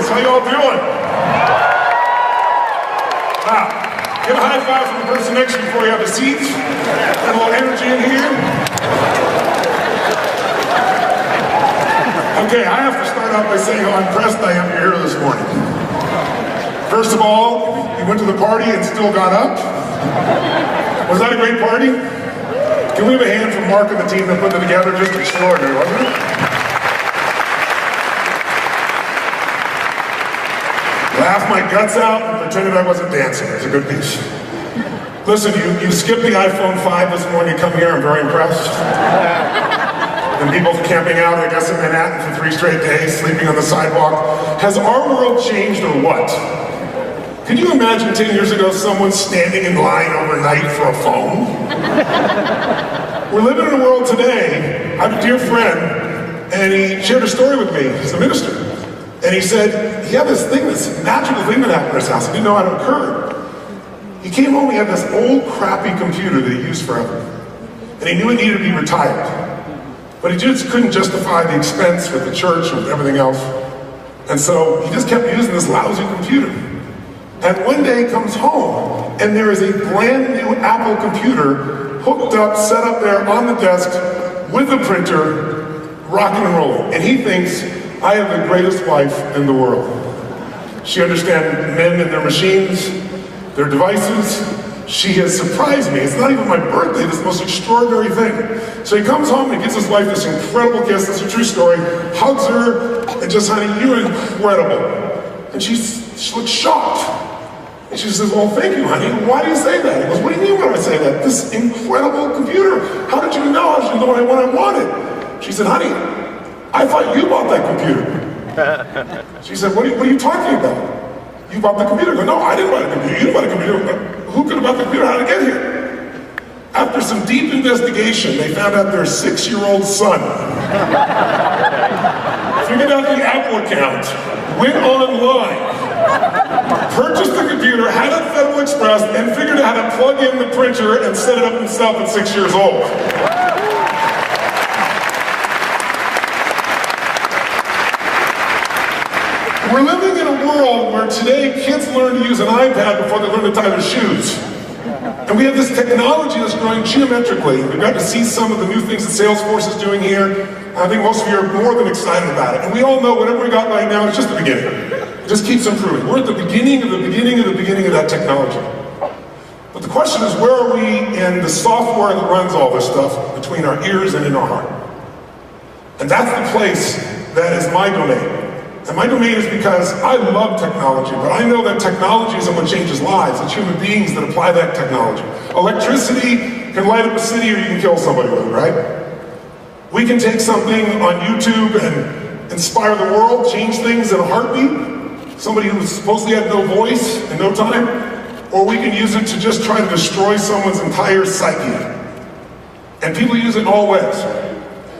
How y'all doing? Wow. Give a high five from the person next to you before you have a seat. Got a little energy in here. Okay, I have to start out by saying how impressed I am you're here this morning. First of all, you went to the party and still got up. Was that a great party? Can we have a hand from Mark and the team that put it together? Just extraordinary, wasn't it? Laughed my guts out and pretended I wasn't dancing. It was a good piece. Listen, you skipped the iPhone 5 this morning to come here. I'm very impressed. And people camping out, I guess, in Manhattan for 3 straight days, sleeping on the sidewalk. Has our world changed or what? Could you imagine 10 years ago someone standing in line overnight for a phone? We're living in a world today. I have a dear friend, and he shared a story with me. He's a minister. And he said, he had this thing, this magical thing that happened in his house. He didn't know how it occurred. He came home, he had this old crappy computer that he used forever. And he knew it needed to be retired. But he just couldn't justify the expense with the church and with everything else. And so he just kept using this lousy computer. And one day he comes home, and there is a brand new Apple computer hooked up, set up there on the desk with a printer, rocking and rolling. And he thinks, I have the greatest wife in the world. She understands men and their machines, their devices. She has surprised me. It's not even my birthday, this most extraordinary thing. So he comes home and he gives his wife this incredible kiss, this is a true story, hugs her, and just, honey, you're incredible. And she looks shocked. And she says, well, thank you, honey. Why do you say that? He goes, what do you mean when I say that? This incredible computer. How did you know? How did you know what I wanted? She said, honey, I thought you bought that computer. She said, what are you talking about? You bought the computer. I go, no, I didn't buy the computer. You didn't buy the computer. Who could have bought the computer? How did it get here? After some deep investigation, they found out their 6-year-old son figured out the Apple account, went online, purchased the computer, had it Federal Express, and figured out how to plug in the printer and set it up himself at 6 years old. We're living in a world where today kids learn to use an iPad before they learn to tie their shoes. And we have this technology that's growing geometrically. We've got to see some of the new things that Salesforce is doing here. I think most of you are more than excited about it. And we all know whatever we got right now is just the beginning. It just keeps improving. We're at the beginning of the beginning of the beginning of that technology. But the question is, where are we in the software that runs all this stuff between our ears and in our heart? And that's the place that is my domain. And my domain is because I love technology, but I know that technology isn't what changes lives. It's human beings that apply that technology. Electricity can light up a city or you can kill somebody with it, right? We can take something on YouTube and inspire the world, change things in a heartbeat. Somebody who supposedly had no voice in no time. Or we can use it to just try to destroy someone's entire psyche. And people use it in all ways.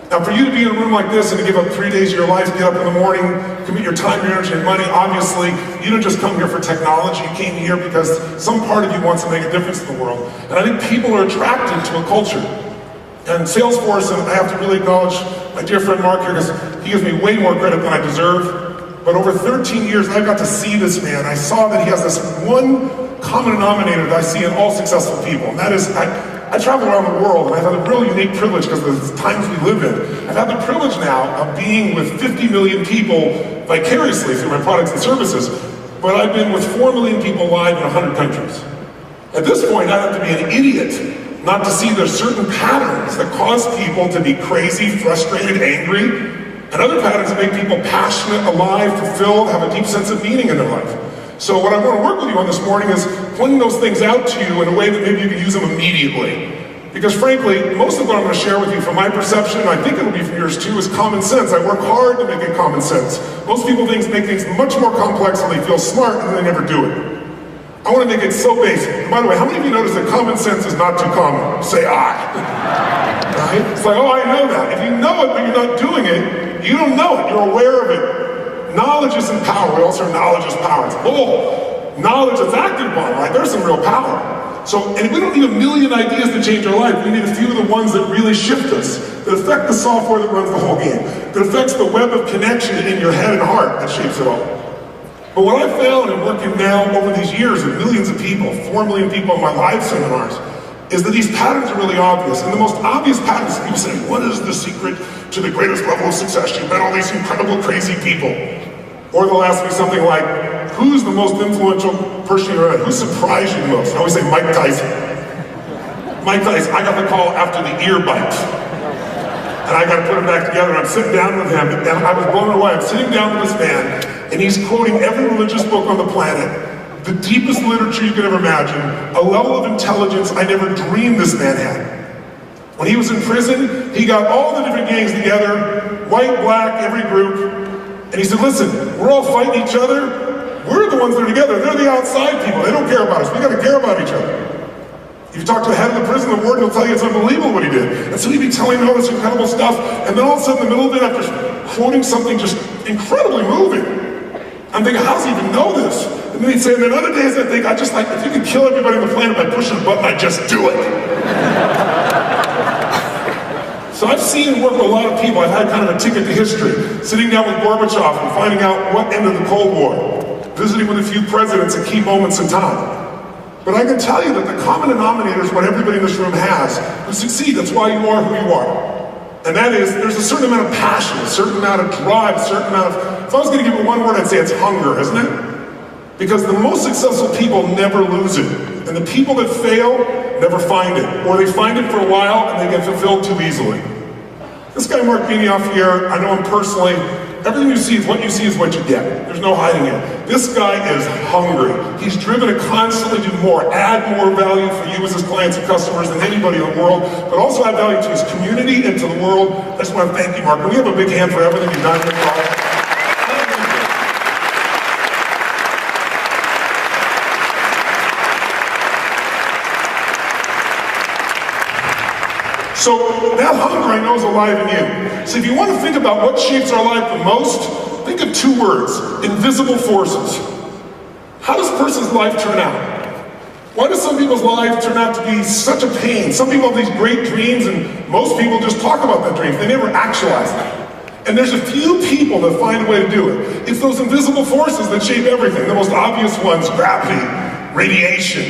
Now, for you to be in a room like this and to give up 3 days of your life, get up in the morning, commit your time, your energy, and money, obviously, you didn't just come here for technology. You came here because some part of you wants to make a difference in the world. And I think people are attracted to a culture. And Salesforce, and I have to really acknowledge my dear friend Mark here, because he gives me way more credit than I deserve. But over 13 years, I got to see this man. I saw that he has this one common denominator that I see in all successful people, and that is, I travel around the world, and I've had a really unique privilege because of the times we live in. I've had the privilege now of being with 50 million people vicariously through my products and services, but I've been with 4 million people live in 100 countries. At this point, I have to be an idiot not to see there's certain patterns that cause people to be crazy, frustrated, angry, and other patterns that make people passionate, alive, fulfilled, have a deep sense of meaning in their life. So what I want to work with you on this morning is pointing those things out to you in a way that maybe you can use them immediately. Because frankly, most of what I'm going to share with you from my perception, and I think it'll be from yours too, is common sense. I work hard to make it common sense. Most people make things much more complex when they feel smart and they never do it. I want to make it so basic. And by the way, how many of you notice that common sense is not too common? Say I. Right? It's like, oh, I know that. If you know it but you're not doing it, you don't know it. You're aware of it. Knowledge isn't power. We also hear knowledge is power. It's bull. Knowledge that's acted upon, right? There's some real power. So, and we don't need a million ideas to change our life. We need a few of the ones that really shift us, that affect the software that runs the whole game, that affects the web of connection in your head and heart that shapes it all. But what I found in working now over these years with millions of people, 4 million people in my live seminars, is that these patterns are really obvious. And the most obvious patterns, people say, what is the secret to the greatest level of success? You've met all these incredible, crazy people. Or they'll ask me something like, who's the most influential person you ever met? Who surprised you the most? I always say Mike Tyson. Mike Tyson, I got the call after the ear bite. And I got to put him back together, and I'm sitting down with him, and I was blown away. I'm sitting down with this man, and he's quoting every religious book on the planet, the deepest literature you could ever imagine, a level of intelligence I never dreamed this man had. When he was in prison, he got all the different gangs together, white, black, every group, and he said, listen, we're all fighting each other. We're the ones that are together. They're the outside people. They don't care about us. We got to care about each other. If you talk to the head of the prison, the warden will tell you it's unbelievable what he did. And so he'd be telling me all this incredible stuff, and then all of a sudden, in the middle of it, after quoting something just incredibly moving, I'm thinking, how does he even know this? And then he'd say, and then other days I think, I just like, if you could kill everybody on the planet by pushing a button, I'd just do it. So I've seen and worked with a lot of people. I've had kind of a ticket to history, sitting down with Gorbachev and finding out what ended the Cold War, visiting with a few presidents at key moments in time. But I can tell you that the common denominator is what everybody in this room has to succeed. That's why you are who you are. And that is, there's a certain amount of passion, a certain amount of drive, a certain amount of, if I was going to give it one word, I'd say it's hunger, isn't it? Because the most successful people never lose it. And the people that fail never find it. Or they find it for a while and they get fulfilled too easily. This guy Mark Benioff here, I know him personally. Everything you see is what you see is what you get. There's no hiding it. This guy is hungry. He's driven to constantly do more, add more value for you as his clients and customers than anybody in the world, but also add value to his community and to the world. I just want to thank you, Mark. Can we have a big hand for everything you've done? So that hunger I know is alive in you. So if you want to think about what shapes our life the most, think of two words: invisible forces. How does a person's life turn out? Why do some people's lives turn out to be such a pain? Some people have these great dreams and most people just talk about that dream. They never actualize them. And there's a few people that find a way to do it. It's those invisible forces that shape everything. The most obvious ones: gravity, radiation,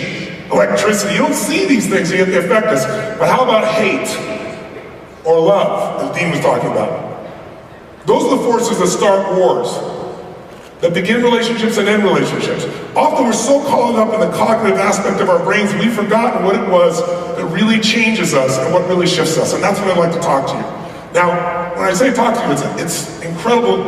electricity. You don't see these things, yet they affect us. But how about hate or love, as Dean was talking about? Those are the forces that start wars, that begin relationships and end relationships. Often we're so caught up in the cognitive aspect of our brains, we've forgotten what it was that really changes us and what really shifts us. And that's what I'd like to talk to you. Now, when I say talk to you, it's incredible,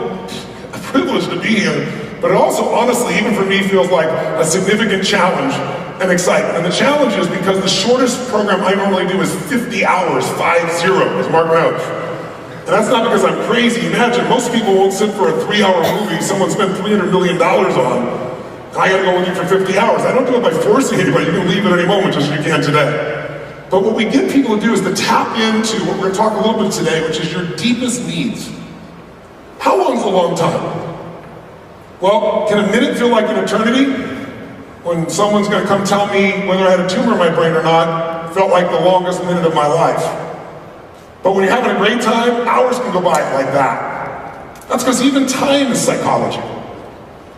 a privilege to be here, but it also, honestly, even for me, feels like a significant challenge and excitement. And the challenge is because the shortest program I normally do is 50 hours, 50, as Mark knows. And that's not because I'm crazy. Imagine, most people won't sit for a 3-hour movie someone spent $300 million on, and I gotta go with you for 50 hours. I don't do it by forcing anybody. You can leave at any moment, just as you can today. But what we get people to do is to tap into what we're gonna talk a little bit today, which is your deepest needs. How long is a long time? Well, can a minute feel like an eternity? When someone's going to come tell me whether I had a tumor in my brain or not, felt like the longest minute of my life. But when you're having a great time, hours can go by like that. That's because even time is psychology.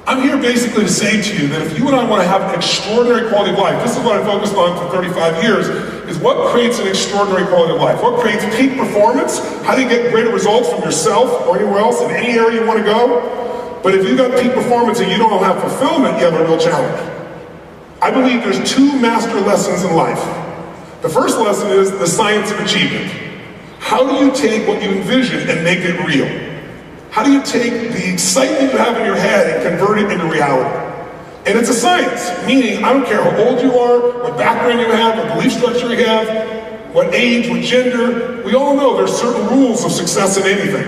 I'm here basically to say to you that if you and I want to have an extraordinary quality of life, this is what I focused on for 35 years, is what creates an extraordinary quality of life? What creates peak performance? How do you get greater results from yourself or anywhere else in any area you want to go? But if you've got peak performance and you don't have fulfillment, you have a real challenge. I believe there's two master lessons in life. The first lesson is the science of achievement. How do you take what you envision and make it real? How do you take the excitement you have in your head and convert it into reality? And it's a science, meaning I don't care how old you are, what background you have, what belief structure you have, what age, what gender. We all know there's certain rules of success in anything.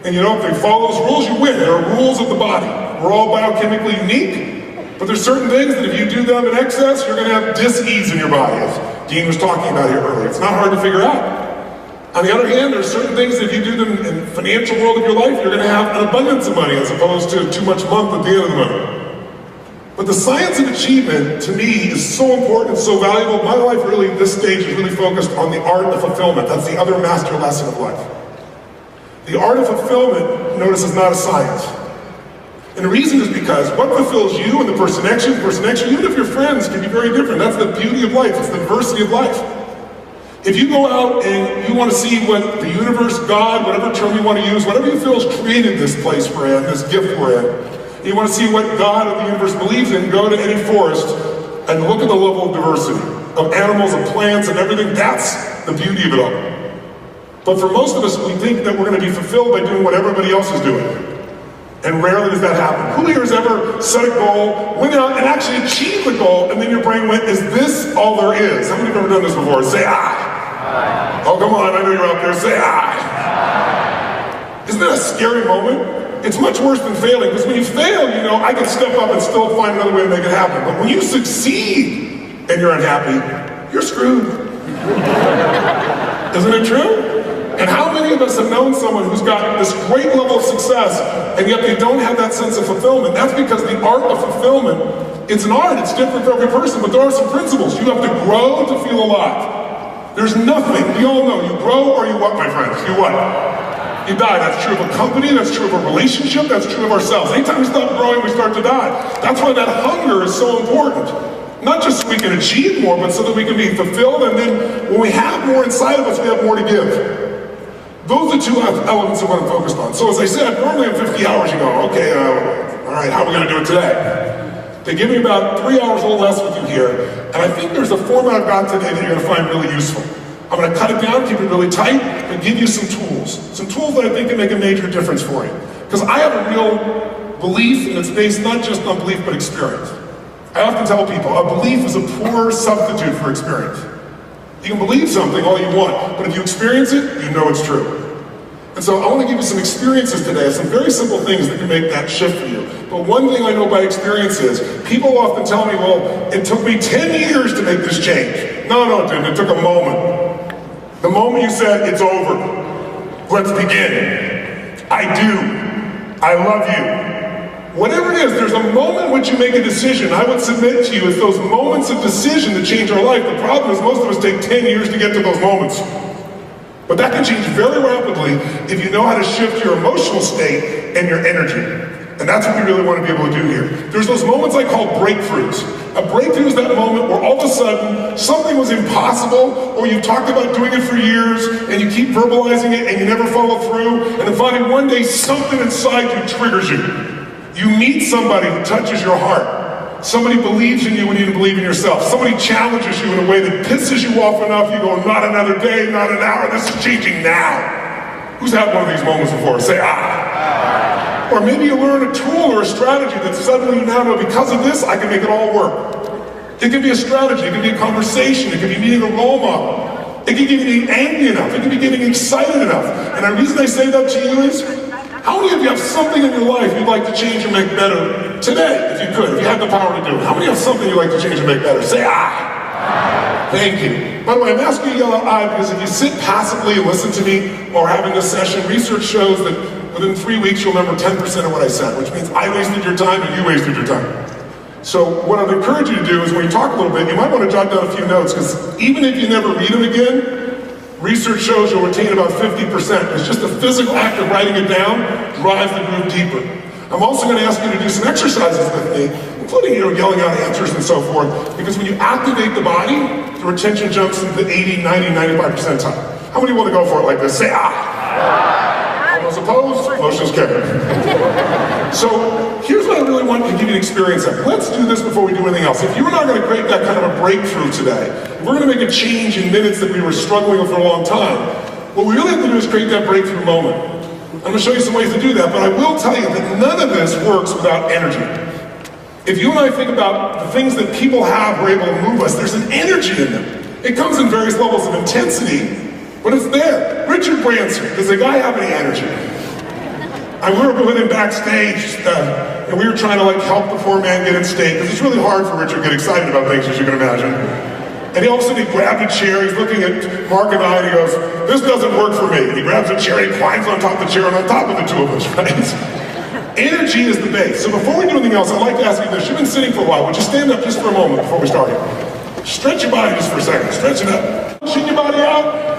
And you know, if you follow those rules, you win. There are rules of the body. We're all biochemically unique. But there's certain things that if you do them in excess, you're going to have dis-ease in your body, as Dean was talking about here earlier. It's not hard to figure out. On the other hand, there's certain things that if you do them in the financial world of your life, you're going to have an abundance of money as opposed to too much month at the end of the month. But the science of achievement, to me, is so important and so valuable. My life really, at this stage, is really focused on the art of fulfillment. That's the other master lesson of life. The art of fulfillment, notice, is not a science. And the reason is because what fulfills you and the person next to you, even if you're friends, can be very different. That's the beauty of life. It's the diversity of life. If you go out and you want to see what the universe, God, whatever term you want to use, whatever you feel has created this place we're in, this gift we're in, and you want to see what God of the universe believes in, go to any forest and look at the level of diversity of animals and plants and everything. That's the beauty of it all. But for most of us, we think that we're going to be fulfilled by doing what everybody else is doing. And rarely does that happen. Who here has ever set a goal, went out and actually achieved the goal, and then your brain went, is this all there is? How many have ever done this before? Say aye. Oh, come on, I know you're out there. Say aye. Isn't that a scary moment? It's much worse than failing, because when you fail, you know, I can step up and still find another way to make it happen. But when you succeed and you're unhappy, you're screwed. Isn't it true? And how many of us have known someone who's got this great level of success, and yet they don't have that sense of fulfillment? That's because the art of fulfillment, it's an art, it's different for every person, but there are some principles. You have to grow to feel alive. There's nothing, we all know, you grow or you what, my friends? You what? You die. That's true of a company, that's true of a relationship, that's true of ourselves. Anytime we stop growing, we start to die. That's why that hunger is so important. Not just so we can achieve more, but so that we can be fulfilled, and then when we have more inside of us, we have more to give. Those are two elements of what I'm focused on. So as I said, normally in 50 hours you go, okay, all right, how are we going to do it today? They give me about 3 hours, a little less with you here, and I think there's a format I've got today that you're going to find really useful. I'm going to cut it down, keep it really tight, and give you some tools. Some tools that I think can make a major difference for you. Because I have a real belief, and it's based not just on belief, but experience. I often tell people, a belief is a poor substitute for experience. You can believe something all you want, but if you experience it, you know it's true. And so I want to give you some experiences today, some very simple things that can make that shift for you. But one thing I know by experience is, people often tell me, well, it took me 10 years to make this change. No, it didn't. It took a moment. The moment you said, it's over. Let's begin. I do. I love you. Whatever it is, there's a moment in which you make a decision. I would submit to you, it's those moments of decision that change our life. The problem is most of us take 10 years to get to those moments. But that can change very rapidly if you know how to shift your emotional state and your energy. And that's what we really want to be able to do here. There's those moments I call breakthroughs. A breakthrough is that moment where all of a sudden something was impossible, or you talked about doing it for years and you keep verbalizing it and you never follow through, and then finally one day something inside you triggers you. You meet somebody who touches your heart. Somebody believes in you when you didn't believe in yourself. Somebody challenges you in a way that pisses you off enough, you go, not another day, not an hour, this is changing now. Who's had one of these moments before? Say, ah. Or maybe you learn a tool or a strategy that suddenly you now know, because of this, I can make it all work. It can be a strategy, it can be a conversation, it can be meeting a role model. It can be getting angry enough, it can be getting excited enough. And the reason I say that to you is, how many of you have something in your life you'd like to change and make better today, if you could, if you had the power to do it? How many have something you'd like to change and make better? Say aye. Thank you. By the way, I'm asking you to yell out aye because if you sit passively and listen to me while having this session, research shows that within 3 weeks you'll remember 10% of what I said, which means I wasted your time and you wasted your time. So what I'd encourage you to do is when you talk a little bit, you might want to jot down a few notes, because even if you never read them again, research shows you'll retain about 50%. It's just the physical act of writing it down drives the group deeper. I'm also going to ask you to do some exercises with me, including yelling out answers and so forth, because when you activate the body, the retention jumps into the 80, 90, 95 percentile. How many want to go for it like this? Say ah! All those opposed? Motion's carried. So here's what I really want to give you an experience of. Let's do this before we do anything else. If you're not going to create that kind of a breakthrough today, if we're going to make a change in minutes that we were struggling with for a long time, what we really have to do is create that breakthrough moment. I'm going to show you some ways to do that, but I will tell you that none of this works without energy. If you and I think about the things that people have who are able to move us, there's an energy in them. It comes in various levels of intensity, but it's there. Richard Branson, does the guy have any energy? we were with him backstage, and we were trying to like help the poor man get in state, because it's really hard for Richard to get excited about things, as you can imagine. And he all of a sudden he grabbed a chair, he's looking at Mark and I, and he goes, "This doesn't work for me." He grabs a chair, he climbs on top of the chair, and on top of the two of us, right? Energy is the base. So before we do anything else, I'd like to ask you this. You've been sitting for a while. Would you stand up just for a moment before we start here? Stretch your body just for a second. Stretch it up. Shake your body out.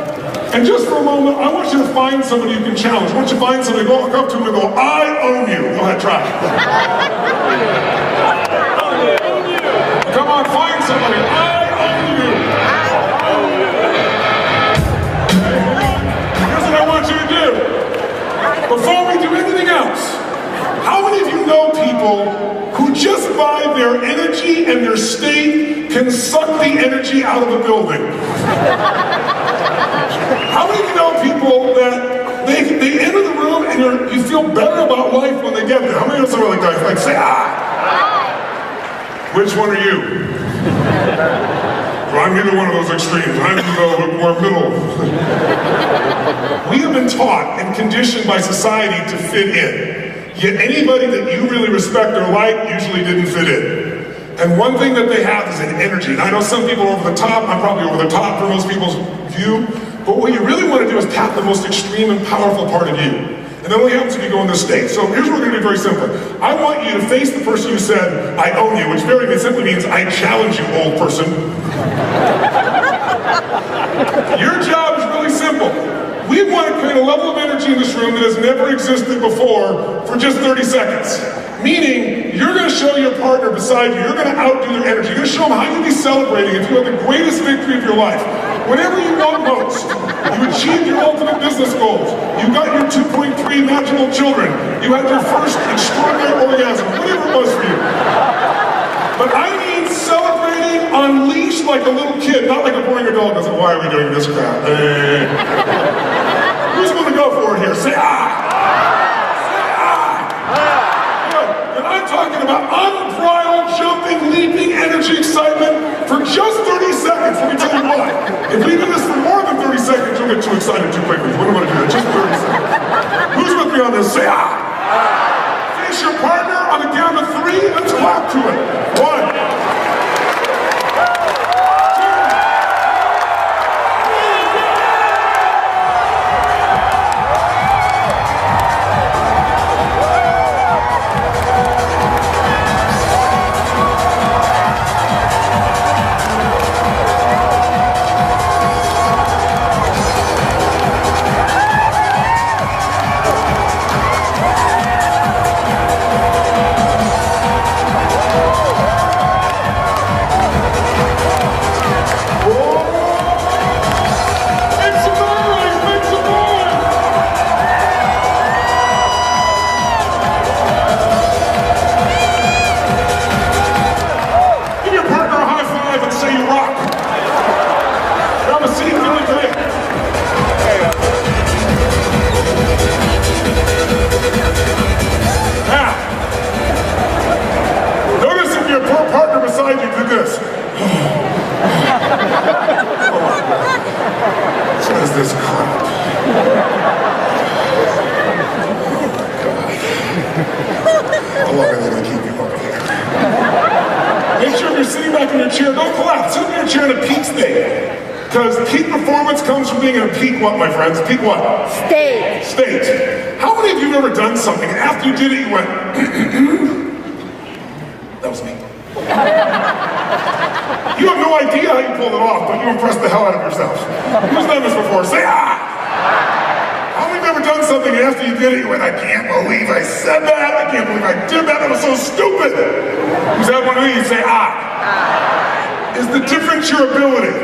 And just for a moment, I want you to find somebody you can challenge. I want you to find somebody, walk up to them and go, "I own you." Go ahead, try. Come on, find somebody. I own you. Here's what I want you to do. Before we do anything else, how many of you know people who just by their energy and their state can suck the energy out of a building? How many of you know people that they enter the room and you feel better about life when they get there? How many of you know some other guys like say, "Ah"? Which one are you? Well, I'm neither one of those extremes. I'm the more middle. We have been taught and conditioned by society to fit in. Yet anybody that you really respect or like usually didn't fit in. And one thing that they have is an energy. And I know some people are over the top. I'm probably over the top for most people's view. But what you really want to do is tap the most extreme and powerful part of you. And that only happens if you go in this state. So here's what we're going to do very simply. I want you to face the person who said, "I own you," which very simply means I challenge you, old person. Your job is really simple. We want to create a level of energy in this room that has never existed before for just 30 seconds. Meaning, you're going to show your partner beside you, you're going to outdo their energy. You're going to show them how you'd be celebrating if you had the greatest victory of your life. Whatever you want most, you achieved your ultimate business goals. You got your 2.3 natural children. You had your first extraordinary orgasm, whatever it was for you. But I mean celebrating unleashed like a little kid, not like a boring adult does. "Why are we doing this crap?" Who's going to go for it here? Say "ah"! Say "ah"! Good. And I'm talking about unbridled, jumping, leaping energy excitement for just 30 seconds. Let me tell you why. If we do this for more than 30 seconds, you'll get too excited too quickly. We don't want to do that. Just 30 seconds. Who's with me on this? Say "ah"! Face your partner on the count of 3. Let's clap to it. 1. This crap. How long are they going to keep you up here? Make sure if you're sitting back in your chair, don't collapse. Sit in your chair in a peak state. Because peak performance comes from being in a peak what, my friends? Peak what? State. State. How many of you have ever done something and after you did it, you went, that was me. You have no idea how you pulled it off, but you impressed the hell out of yourself. Who's done this before? Say "ah"! How many have ever done something and after you did it, you went, "I can't believe I said that. I can't believe I did that. That was so stupid." Who's had one of these? Say "ah"! Is the difference your ability?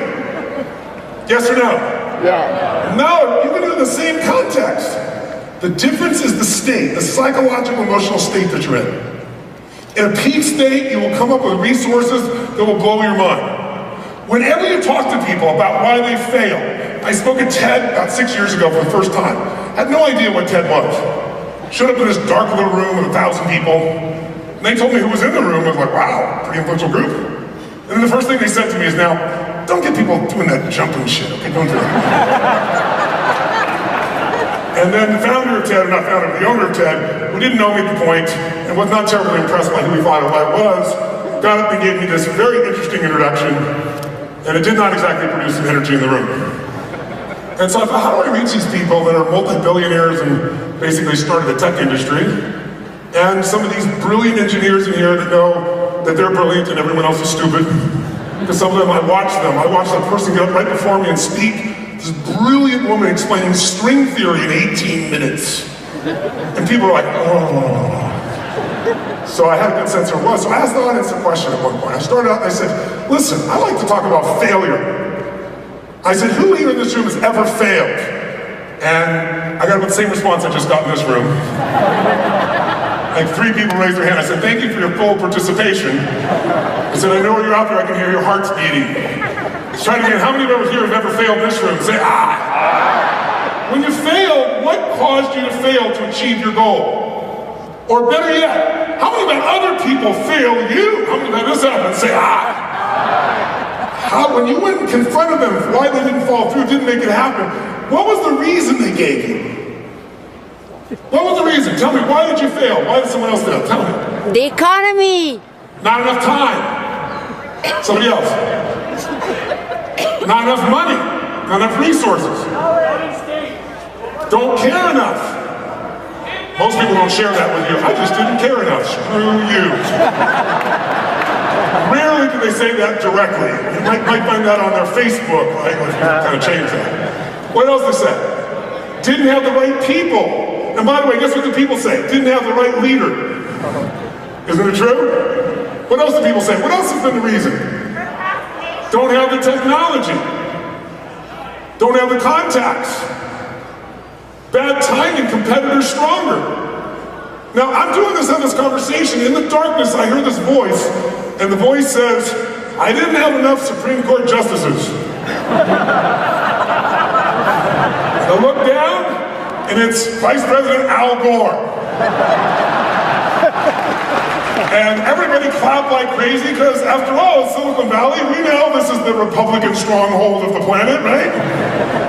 Yes or no? Yeah. No, you can do it in the same context. The difference is the state, the psychological, emotional state that you're in. In a peak state, you will come up with resources that will blow your mind. Whenever you talk to people about why they fail, I spoke at TED about 6 years ago for the first time. Had no idea what TED was. Showed up in this dark little room with 1,000 people. And they told me who was in the room. I was like, wow, pretty influential group. And then the first thing they said to me is, now, don't get people doing that jumping shit, okay? Don't do that. And then the founder of TED, not founder, the owner of TED, who didn't know me at the point, and was not terribly impressed by who he thought I was, got up and gave me this very interesting introduction, and it did not exactly produce some energy in the room. And so I thought, how do I reach these people that are multi-billionaires and basically started the tech industry, and some of these brilliant engineers in here that know that they're brilliant and everyone else is stupid? Because some of them, I watched that person get up right before me and speak, this brilliant woman explaining string theory in 18 minutes. And people were like, oh. So I had a good sense of what it was. So I asked the audience a question at one point. I started out and I said, listen, I like to talk about failure. I said, who here in this room has ever failed? And I got the same response I just got in this room. Like 3 people raised their hand. I said, thank you for your full participation. I said, I know when you're out there, I can hear your hearts beating. Let's try it again. How many of us here have ever failed in this room? Say, ah! When you failed, what caused you to fail to achieve your goal? Or better yet, how many of other people failed you? How many of this happened? Say, ah! When you went and confronted them why they didn't fall through, didn't make it happen, what was the reason they gave you? What was the reason? Tell me, why did you fail? Why did someone else fail? Tell me. The economy. Not enough time. Somebody else. Not enough money. Not enough resources. Don't care enough. Most people don't share that with you. I just didn't care enough. Screw you. Rarely do they say that directly. You might find that on their Facebook, right? If you kind of change that. What else they say? Didn't have the right people. And by the way, guess what the people say? Didn't have the right leader. Isn't it true? What else do people say? What else has been the reason? Don't have the technology. Don't have the contacts. Bad timing, competitors stronger. Now, I'm doing this in this conversation. In the darkness, I hear this voice, and the voice says, I didn't have enough Supreme Court justices. I look down, and it's Vice President Al Gore. And everybody clapped like crazy, because after all, it's Silicon Valley. We know this is the Republican stronghold of the planet, right?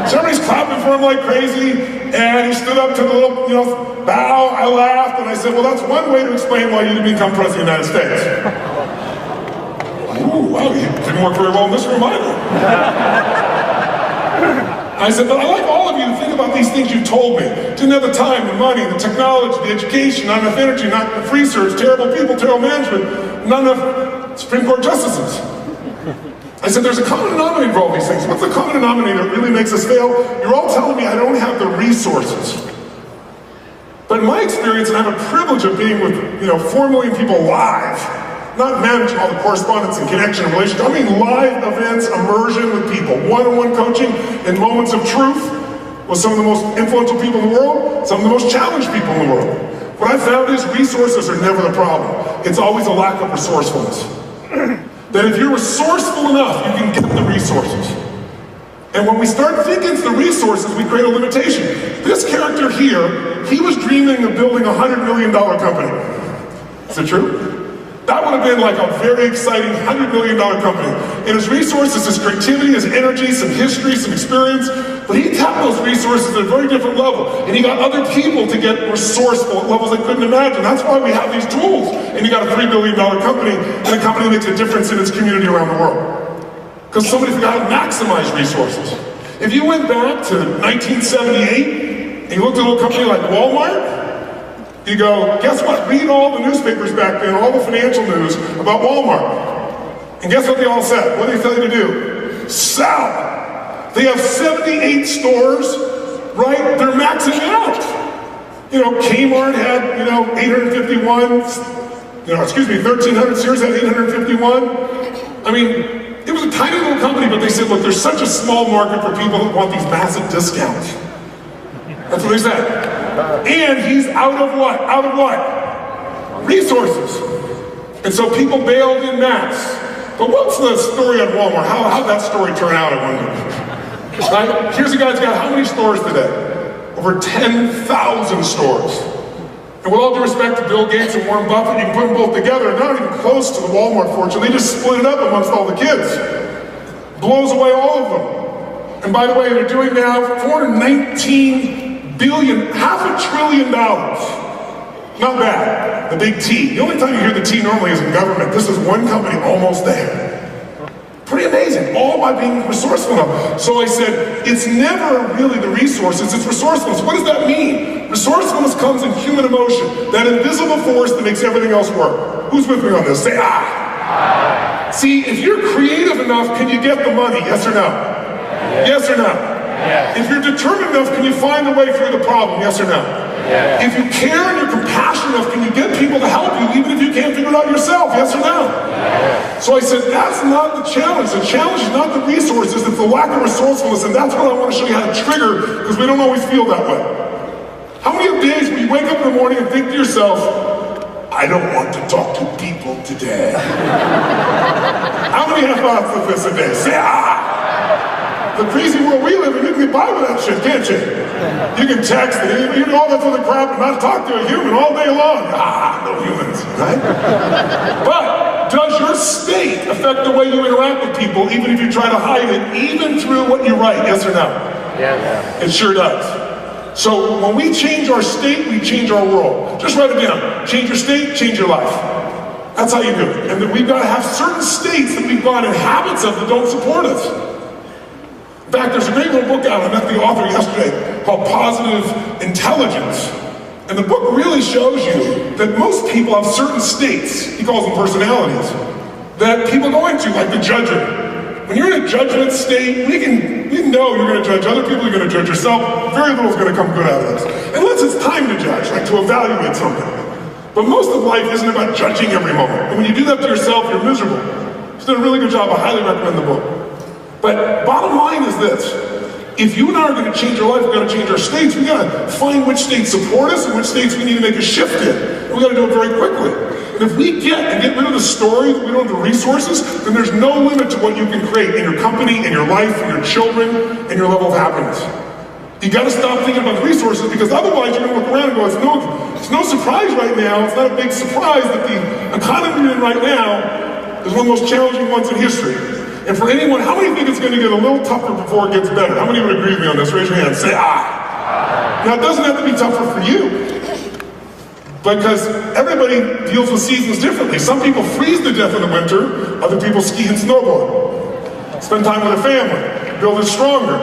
So everybody's clapping for him like crazy, and he stood up to the little, bow. I laughed, and I said, well, that's one way to explain why you didn't become president of the United States. Ooh, wow, you didn't work very well in this room either. I said, but I like all of you to think about these things you told me. Didn't have the time, the money, the technology, the education, not enough energy, not enough research, terrible people, terrible management, not enough Supreme Court justices. I said, there's a common denominator for all these things. What's the common denominator that really makes us fail? You're all telling me I don't have the resources. But in my experience, and I have a privilege of being with 4 million people live, not managing all the correspondence and connection and relationships. I mean live events, immersion with people, one-on-one coaching in moments of truth with some of the most influential people in the world, some of the most challenged people in the world. What I found is resources are never the problem. It's always a lack of resourcefulness. That if you're resourceful enough, you can get the resources. And when we start thinking it's the resources, we create a limitation. This character here, he was dreaming of building a $100 million company. Is it true? That would have been like a very exciting $100 million company. And his resources, his creativity, his energy, some history, some experience, but he tapped those resources at a very different level. And he got other people to get resourceful at levels they couldn't imagine. That's why we have these tools. And you got a $3 billion company, and a company that makes a difference in its community around the world. Because somebody forgot how to maximize resources. If you went back to 1978, and you looked at a little company like Walmart, you go, guess what? Read all the newspapers back then, all the financial news about Walmart. And guess what they all said? What did they tell you to do? Sell. They have 78 stores, right? They're maxing out. Kmart had, 851, 1300 Sears had 851. I mean, it was a tiny little company, but they said, look, there's such a small market for people that want these massive discounts. That's what they said. And he's out of what? Out of what? Resources. And so people bailed in mass. But what's the story on Walmart? How'd that story turn out, I wonder? Right? Here's a guy who's got how many stores today? Over 10,000 stores. And with all due respect to Bill Gates and Warren Buffett, you can put them both together. They're not even close to the Walmart fortune. They just split it up amongst all the kids. Blows away all of them. And by the way, they're doing now $419 $500 billion. Not bad, the big T. The only time you hear the T normally is in government. This is one company almost there. Pretty amazing, all by being resourceful enough. So I said, it's never really the resources, it's resourcefulness. What does that mean? Resourcefulness comes in human emotion, that invisible force that makes everything else work. Who's with me on this? Say aye. See, if you're creative enough, can you get the money? Yes or no? Yes or no? Yes. If you're determined enough, can you find a way through the problem? Yes or no? Yes. If you care and you're compassionate enough, can you get people to help you even if you can't figure it out yourself? Yes or no? Yes. So I said, that's not the challenge. The challenge is not the resources, it's the lack of resourcefulness, and that's what I want to show you how to trigger, because we don't always feel that way. How many of days when you wake up in the morning and think to yourself, I don't want to talk to people today? How many have thoughts of this a day? Say, the crazy world we live in, you can get by with that shit, can't you? You can text, you can all that other crap and not talk to a human all day long. No humans, right? But does your state affect the way you interact with people, even if you try to hide it, even through what you write, yes or no? Yes. It sure does. So when we change our state, we change our world. Just write it down. Change your state, change your life. That's how you do it. And then we've got to have certain states that we've got in habits of that don't support us. In fact, there's a great little book out, I met the author yesterday, called Positive Intelligence. And the book really shows you that most people have certain states, he calls them personalities, that people go into, like the judging. When you're in a judgment state, we know you're going to judge other people, you're going to judge yourself. Very little is going to come good out of this. Unless it's time to judge, like to evaluate something. But most of life isn't about judging every moment. And when you do that to yourself, you're miserable. He's done a really good job. I highly recommend the book. But bottom line is this. If you and I are going to change our life, we're going to change our states, we got to find which states support us and which states we need to make a shift in. And we got to do it very quickly. And if we get rid of the story, we don't have the resources, then there's no limit to what you can create in your company, in your life, in your children, and your level of happiness. You got to stop thinking about the resources, because otherwise you're going to look around and go, it's no surprise right now, it's not a big surprise that the economy we're in right now is one of the most challenging ones in history. And for anyone, how many think it's going to get a little tougher before it gets better? How many would agree with me on this? Raise your hand. Say aye. Now, it doesn't have to be tougher for you, because everybody deals with seasons differently. Some people freeze to death in the winter, other people ski and snowboard. Spend time with a family, build it stronger.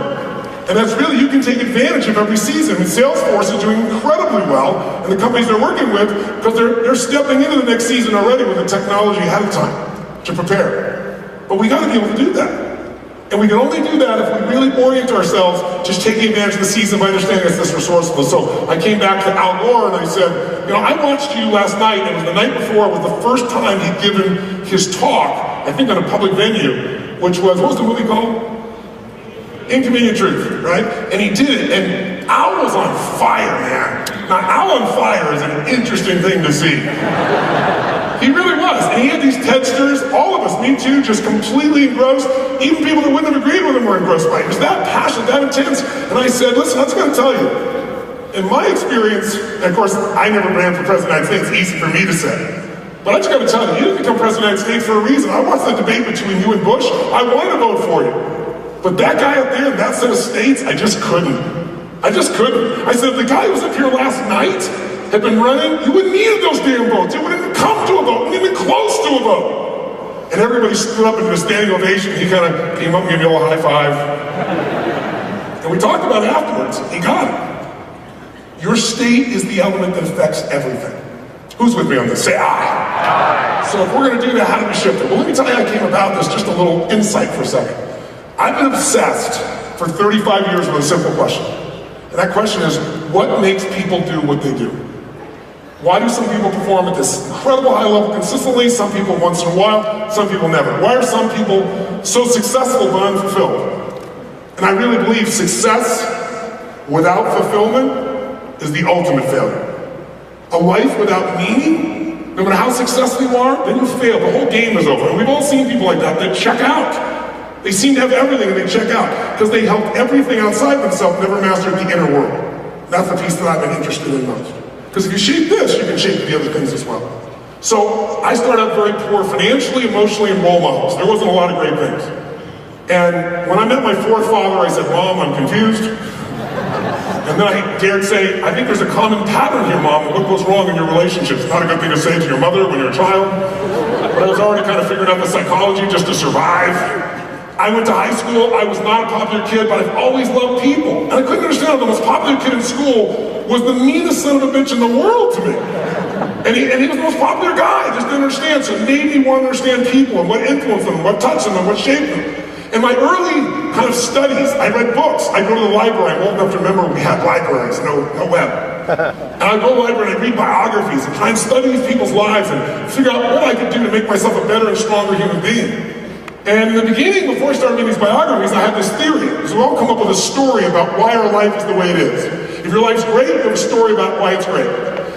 And that's really, you can take advantage of every season. And Salesforce is doing incredibly well, and the companies they're working with, because they're stepping into the next season already with the technology ahead of time to prepare. But we got to be able to do that. And we can only do that if we really orient ourselves just taking advantage of the season by understanding it's this resourcefulness. So I came back to Al Gore and I said, I watched you last night, and it was the night before, it was the first time he'd given his talk, I think on a public venue, which was, what was the movie called? Inconvenient Truth, right? And he did it, and Al was on fire, man. Now, Al on fire is an interesting thing to see. He really was, and he had these TEDsters, all of us, me too, just completely engrossed. Even people that wouldn't have agreed with him were engrossed by it. He was that passionate, that intense. And I said, listen, I was going to tell you, in my experience, and of course, I never ran for president of the United States, it's easy for me to say. But I just got to tell you, you didn't become president of the United States for a reason. I watched the debate between you and Bush. I wanted to vote for you. But that guy up there in that set of states, I just couldn't. I just couldn't. I said, the guy who was up here last night had been running, you wouldn't need those damn votes. It wouldn't even come to a vote, wouldn't even close to a vote. And everybody stood up and did a standing ovation. He kind of came up and gave me a little high five. And we talked about it afterwards. He got it. Your state is the element that affects everything. Who's with me on this? Say aye. So if we're going to do that, how do we shift it? Well, let me tell you how I came about this, just a little insight for a second. I've been obsessed for 35 years with a simple question. And that question is, what makes people do what they do? Why do some people perform at this incredible high level consistently, some people once in a while, some people never? Why are some people so successful but unfulfilled? And I really believe success without fulfillment is the ultimate failure. A life without meaning, no matter how successful you are, then you fail. The whole game is over. And we've all seen people like that check out. They seem to have everything and they check out because they helped everything outside themselves, never mastered the inner world. That's the piece that I've been interested in most. Because if you shape this, you can shape the other things as well. So I started out very poor financially, emotionally, and role models. There wasn't a lot of great things. And when I met my fourth father, I said, Mom, I'm confused. And And then I dared say, I think there's a common pattern here, Mom, of what goes wrong in your relationships. Not a good thing to say to your mother when you're a child. But I was already kind of figuring out the psychology just to survive. I went to high school. I was not a popular kid, but I've always loved people. And I couldn't understand how the most popular kid in school was the meanest son of a bitch in the world to me. And he was the most popular guy. I just didn't understand. So it made me want to understand people and what influenced them, what touched them, and what shaped them. In my early kind of studies, I read books. I'd go to the library. I'm old enough to remember we had libraries, no web. And I'd go to the library and I'd read biographies and try and study these people's lives and figure out what I could do to make myself a better and stronger human being. And in the beginning, before I started reading these biographies, I had this theory. Because we all come up with a story about why our life is the way it is. If your life's great, you have a story about why it's great.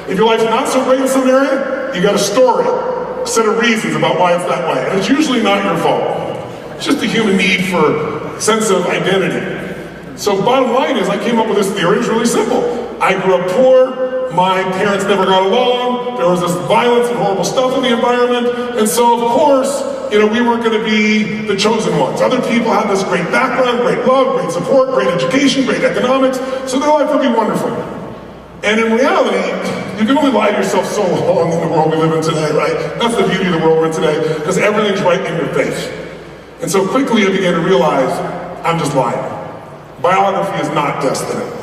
If your life's not so great in some area, you got a story, a set of reasons about why it's that way. And it's usually not your fault. It's just a human need for a sense of identity. So bottom line is, I came up with this theory. It's really simple. I grew up poor, my parents never got along, there was this violence and horrible stuff in the environment, and so of course, we weren't going to be the chosen ones. Other people had this great background, great love, great support, great education, great economics, so their life would be wonderful. And in reality, you can only lie to yourself so long in the world we live in today, right? That's the beauty of the world we're in today, because everything's right in your face. And so quickly I began to realize, I'm just lying. Biography is not destiny.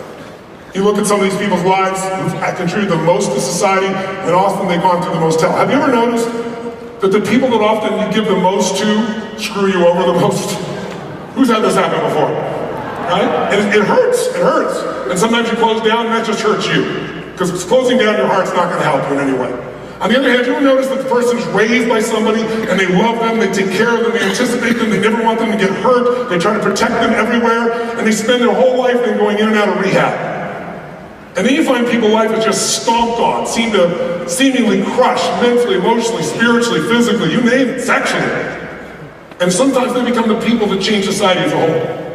You look at some of these people's lives who've contributed the most to society, and often they've gone through the most hell. Have you ever noticed that the people that often you give the most to screw you over the most? Who's had this happen before? Right? And it hurts, it hurts. And sometimes you close down and that just hurts you. Because closing down your heart's not going to help you in any way. On the other hand, you ever notice that the person's raised by somebody and they love them, they take care of them, they anticipate them, they never want them to get hurt, they try to protect them everywhere, and they spend their whole life then going in and out of rehab. And then you find people's life is just stomped on, seem to seemingly crushed mentally, emotionally, spiritually, physically, you name it, sexually. And sometimes they become the people that change society as a whole.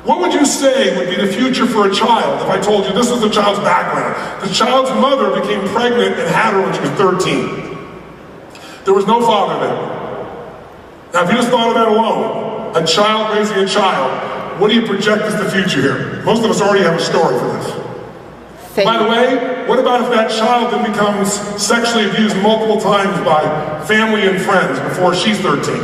What would you say would be the future for a child if I told you this is the child's background? The child's mother became pregnant and had her when she was 13. There was no father there. Now if you just thought of that alone, a child raising a child, what do you project as the future here? Most of us already have a story for this. By the way, what about if that child then becomes sexually abused multiple times by family and friends before she's 13?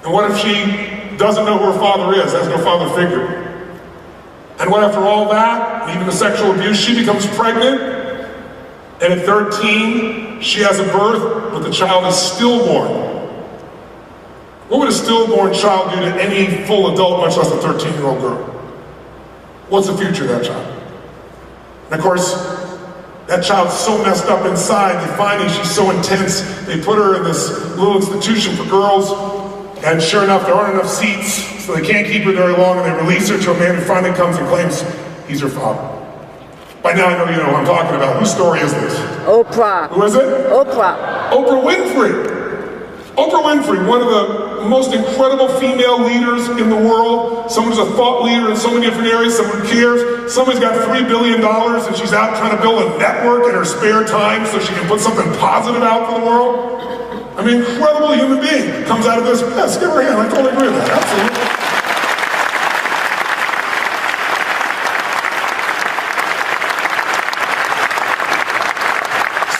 And what if she doesn't know who her father is, has no father figure? And what after all that, and even the sexual abuse, she becomes pregnant, and at 13, she has a birth, but the child is stillborn. What would a stillborn child do to any full adult, much less a 13-year-old girl? What's the future of that child? And of course, that child's so messed up inside, they find she's so intense, they put her in this little institution for girls, and sure enough, there aren't enough seats, so they can't keep her very long, and they release her to a man who finally comes and claims he's her father. By now I know you know who I'm talking about. Whose story is this? Oprah. Who is it? Oprah. Oprah Winfrey. Oprah Winfrey, one of the most incredible female leaders in the world, someone who's a thought leader in so many different areas, someone who cares, somebody's got $3 billion and she's out trying to build a network in her spare time so she can put something positive out for the world. I mean, incredible human being comes out of this. Yes, give her a hand, I totally agree with that, absolutely.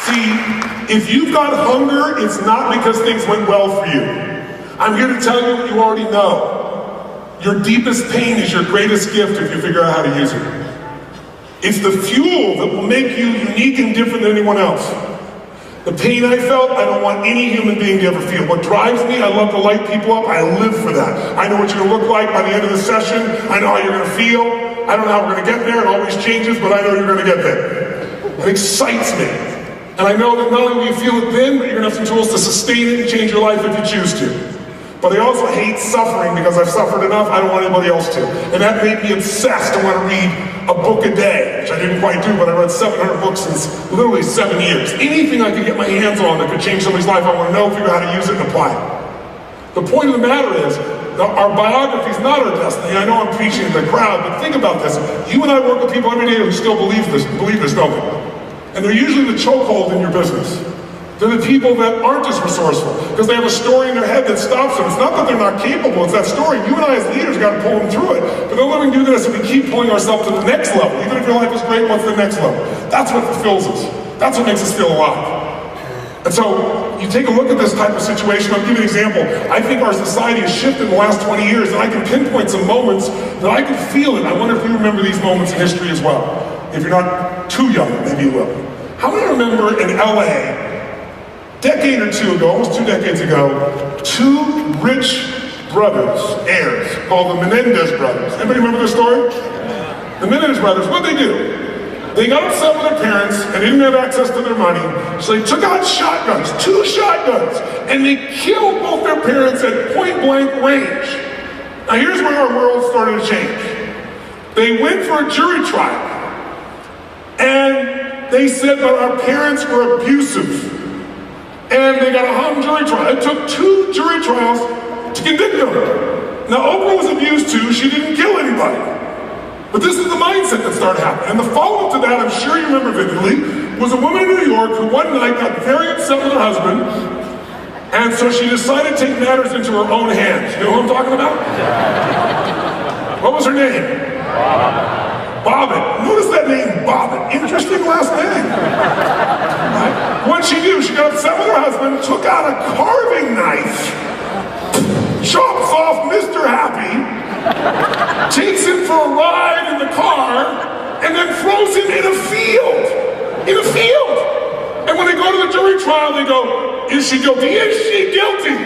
See, if you've got hunger, it's not because things went well for you. I'm here to tell you what you already know. Your deepest pain is your greatest gift if you figure out how to use it. It's the fuel that will make you unique and different than anyone else. The pain I felt, I don't want any human being to ever feel. What drives me, I love to light people up, I live for that. I know what you're going to look like by the end of the session, I know how you're going to feel, I don't know how we're going to get there, it always changes, but I know you're going to get there. It excites me. And I know that not only will you feel it then, but you're going to have some tools to sustain it and change your life if you choose to. But I also hate suffering because I've suffered enough, I don't want anybody else to. And that made me obsessed to want to read a book a day, which I didn't quite do, but I read 700 books in literally 7 years. Anything I could get my hands on that could change somebody's life, I want to know, figure out how to use it and apply it. The point of the matter is, our biography is not our destiny. I know I'm preaching to the crowd, but think about this. You and I work with people every day who still believe this, don't they? And they're usually the chokehold in your business. They're the people that aren't as resourceful because they have a story in their head that stops them. It's not that they're not capable, it's that story. You and I as leaders got to pull them through it. But the only way we can do this is we keep pulling ourselves to the next level. Even if your life is great, what's the next level? That's what fulfills us. That's what makes us feel alive. And so, you take a look at this type of situation. I'll give you an example. I think our society has shifted in the last 20 years, and I can pinpoint some moments that I can feel it. I wonder if you remember these moments in history as well. If you're not too young, maybe you will. How many remember in LA, decade or two ago, almost 2 decades ago, 2 rich brothers, heirs, called the Menendez brothers. Anybody remember this story? The Menendez brothers, what'd they do? They got upset with their parents and they didn't have access to their money, so they took out shotguns, 2 shotguns, and they killed both their parents at point blank range. Now here's where our world started to change. They went for a jury trial, and they said that our parents were abusive. And they got a hung jury trial. It took 2 jury trials to convict them. Now, Oprah was abused too. She didn't kill anybody. But this is the mindset that started happening. And the follow-up to that, I'm sure you remember vividly, was a woman in New York who one night got very upset with her husband. And so she decided to take matters into her own hands. You know who I'm talking about? What was her name? Bobbit. Notice that name, Bobbit. Interesting last name. Right? What she do? She got upset with her husband, took out a carving knife, chops off Mr. Happy, takes him for a ride in the car, and then throws him in a field. In a field. And when they go to the jury trial, they go, is she guilty? Is she guilty?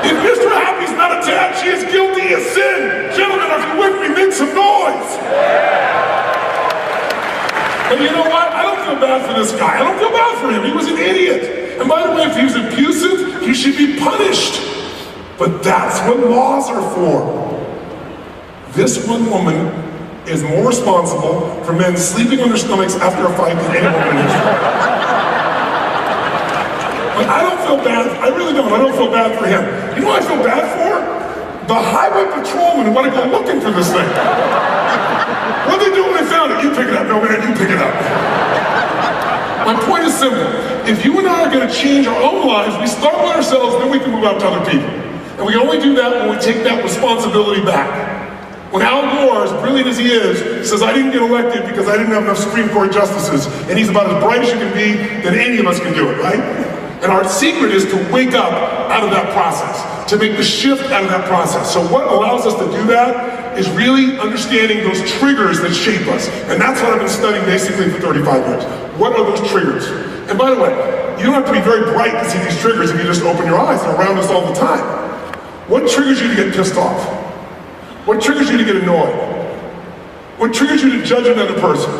If Mr. Happy's not attached, she is guilty of sin. Gentlemen, if you're with me, make some noise. And you know what? I don't feel bad for this guy. I don't feel bad for him. He was an idiot. And by the way, if he was abusive, he should be punished. But that's what laws are for. This one woman is more responsible for men sleeping on their stomachs after a fight than any woman in history. But I don't feel bad. I really don't. I don't feel bad for him. You know what I feel bad for? The highway patrolmen who want to go looking for this thing. What did they do when they found it? You pick it up. No, man, you pick it up. My point is simple. If you and I are going to change our own lives, we start with ourselves, then we can move out to other people. And we can only do that when we take that responsibility back. When Al Gore, as brilliant as he is, says, I didn't get elected because I didn't have enough Supreme Court justices, and he's about as bright as you can be, then any of us can do it, right? And our secret is to wake up out of that process, to make the shift out of that process. So what allows us to do that is really understanding those triggers that shape us. And that's what I've been studying basically for 35 years. What are those triggers? And by the way, you don't have to be very bright to see these triggers if you just open your eyes. They're around us all the time. What triggers you to get pissed off? What triggers you to get annoyed? What triggers you to judge another person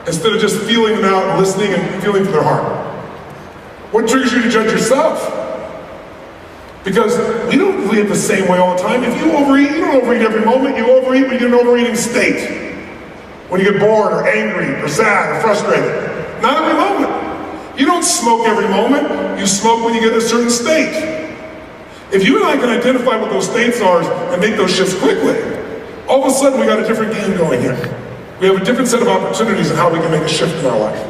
instead of just feeling them out and listening and feeling for their heart? What triggers you to judge yourself? Because we don't live the same way all the time. If you overeat, you don't overeat every moment. You overeat when you get in an overeating state. When you get bored or angry or sad or frustrated. Not every moment. You don't smoke every moment. You smoke when you get in a certain state. If you and I can identify what those states are and make those shifts quickly, all of a sudden we got a different game going here. We have a different set of opportunities in how we can make a shift in our life.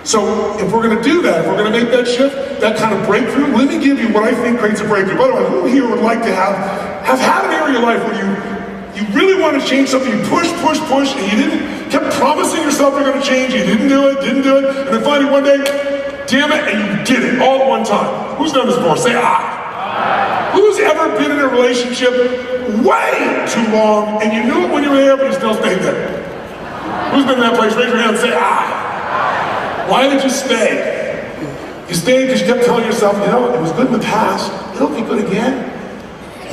So if we're going to do that, if we're going to make that shift, that kind of breakthrough, let me give you what I think creates a breakthrough. By the way, who here would like to have had an area of your life where you really want to change something, you push, and you kept promising yourself you're going to change, you didn't do it, and then finally one day, damn it, and you did it all at one time. Who's done this before? Say I. Who's ever been in a relationship way too long and you knew it when you were there but you still stayed there? Who's been in that place? Raise your hand and say I. Why did you stay? You stayed because you kept telling yourself, you know, it was good in the past, it'll be good again.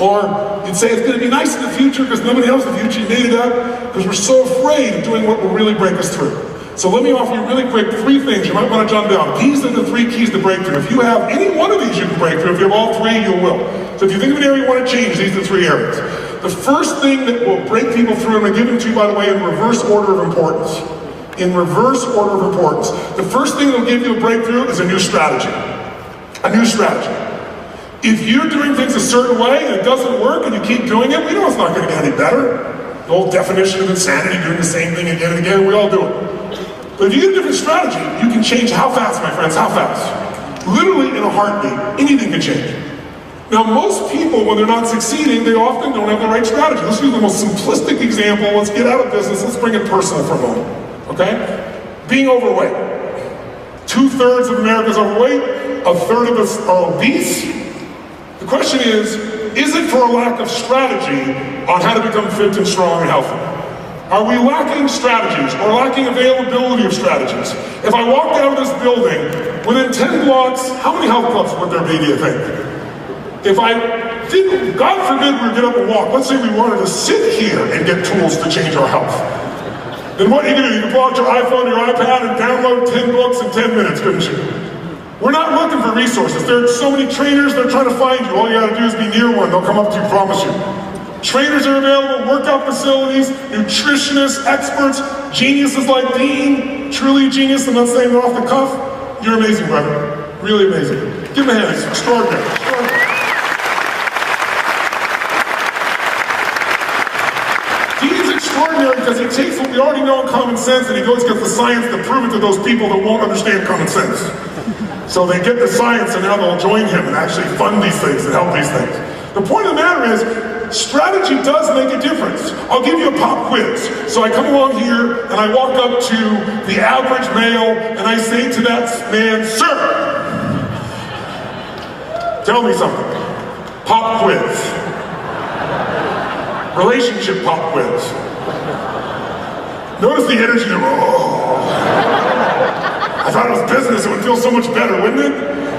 Or you'd say it's going to be nice in the future because nobody else in the future. You made it up because we're so afraid of doing what will really break us through. So let me offer you really quick 3 things you might want to jot down. These are the 3 keys to breakthrough. If you have any one of these, you can break through. If you have all 3, you will. So if you think of an area you want to change, these are the 3 areas. The first thing that will break people through, and I'm giving to you, by the way, in reverse order of importance. In reverse order of importance. The first thing that will give you a breakthrough is a new strategy. A new strategy. If you're doing things a certain way and it doesn't work and you keep doing it, we know it's not going to get any better. The old definition of insanity, doing the same thing again and again, we all do it. But if you get a different strategy, you can change how fast, my friends, how fast? literally in a heartbeat, anything can change. Now, most people, when they're not succeeding, they often don't have the right strategy. Let's use the most simplistic example. Let's get out of business. Let's bring it personal for a moment, okay? Being overweight. 2/3 of America is overweight. 1/3 of us are obese. The question is it for a lack of strategy on how to become fit and strong and healthy? Are we lacking strategies or lacking availability of strategies? If I walked out of this building, within 10 blocks, how many health clubs would there be, do you think? If I didn't, God forbid we get up and walk, let's say we wanted to sit here and get tools to change our health. Then what are you gonna do? You can pull out your iPhone or your iPad and download 10 books in 10 minutes, couldn't you? We're not looking for resources. There are so many trainers, they're trying to find you. All you gotta do is be near one, they'll come up to you, promise you. Trainers are available, workout facilities, nutritionists, experts, geniuses like Dean, truly a genius, I'm not saying that off the cuff. You're amazing, brother, really amazing. Give him a hand, it's extraordinary, extraordinary. Dean's extraordinary because he takes what we already know in common sense and he goes get the science to prove it to those people that won't understand common sense. So they get the science and now they'll join him and actually fund these things and help these things. The point of the matter is, strategy does make a difference. I'll give you a pop quiz. So I come along here and I walk up to the average male and I say to that man, sir, tell me something. Pop quiz. Relationship pop quiz. Notice the energy. I thought it was business, it would feel so much better, wouldn't it?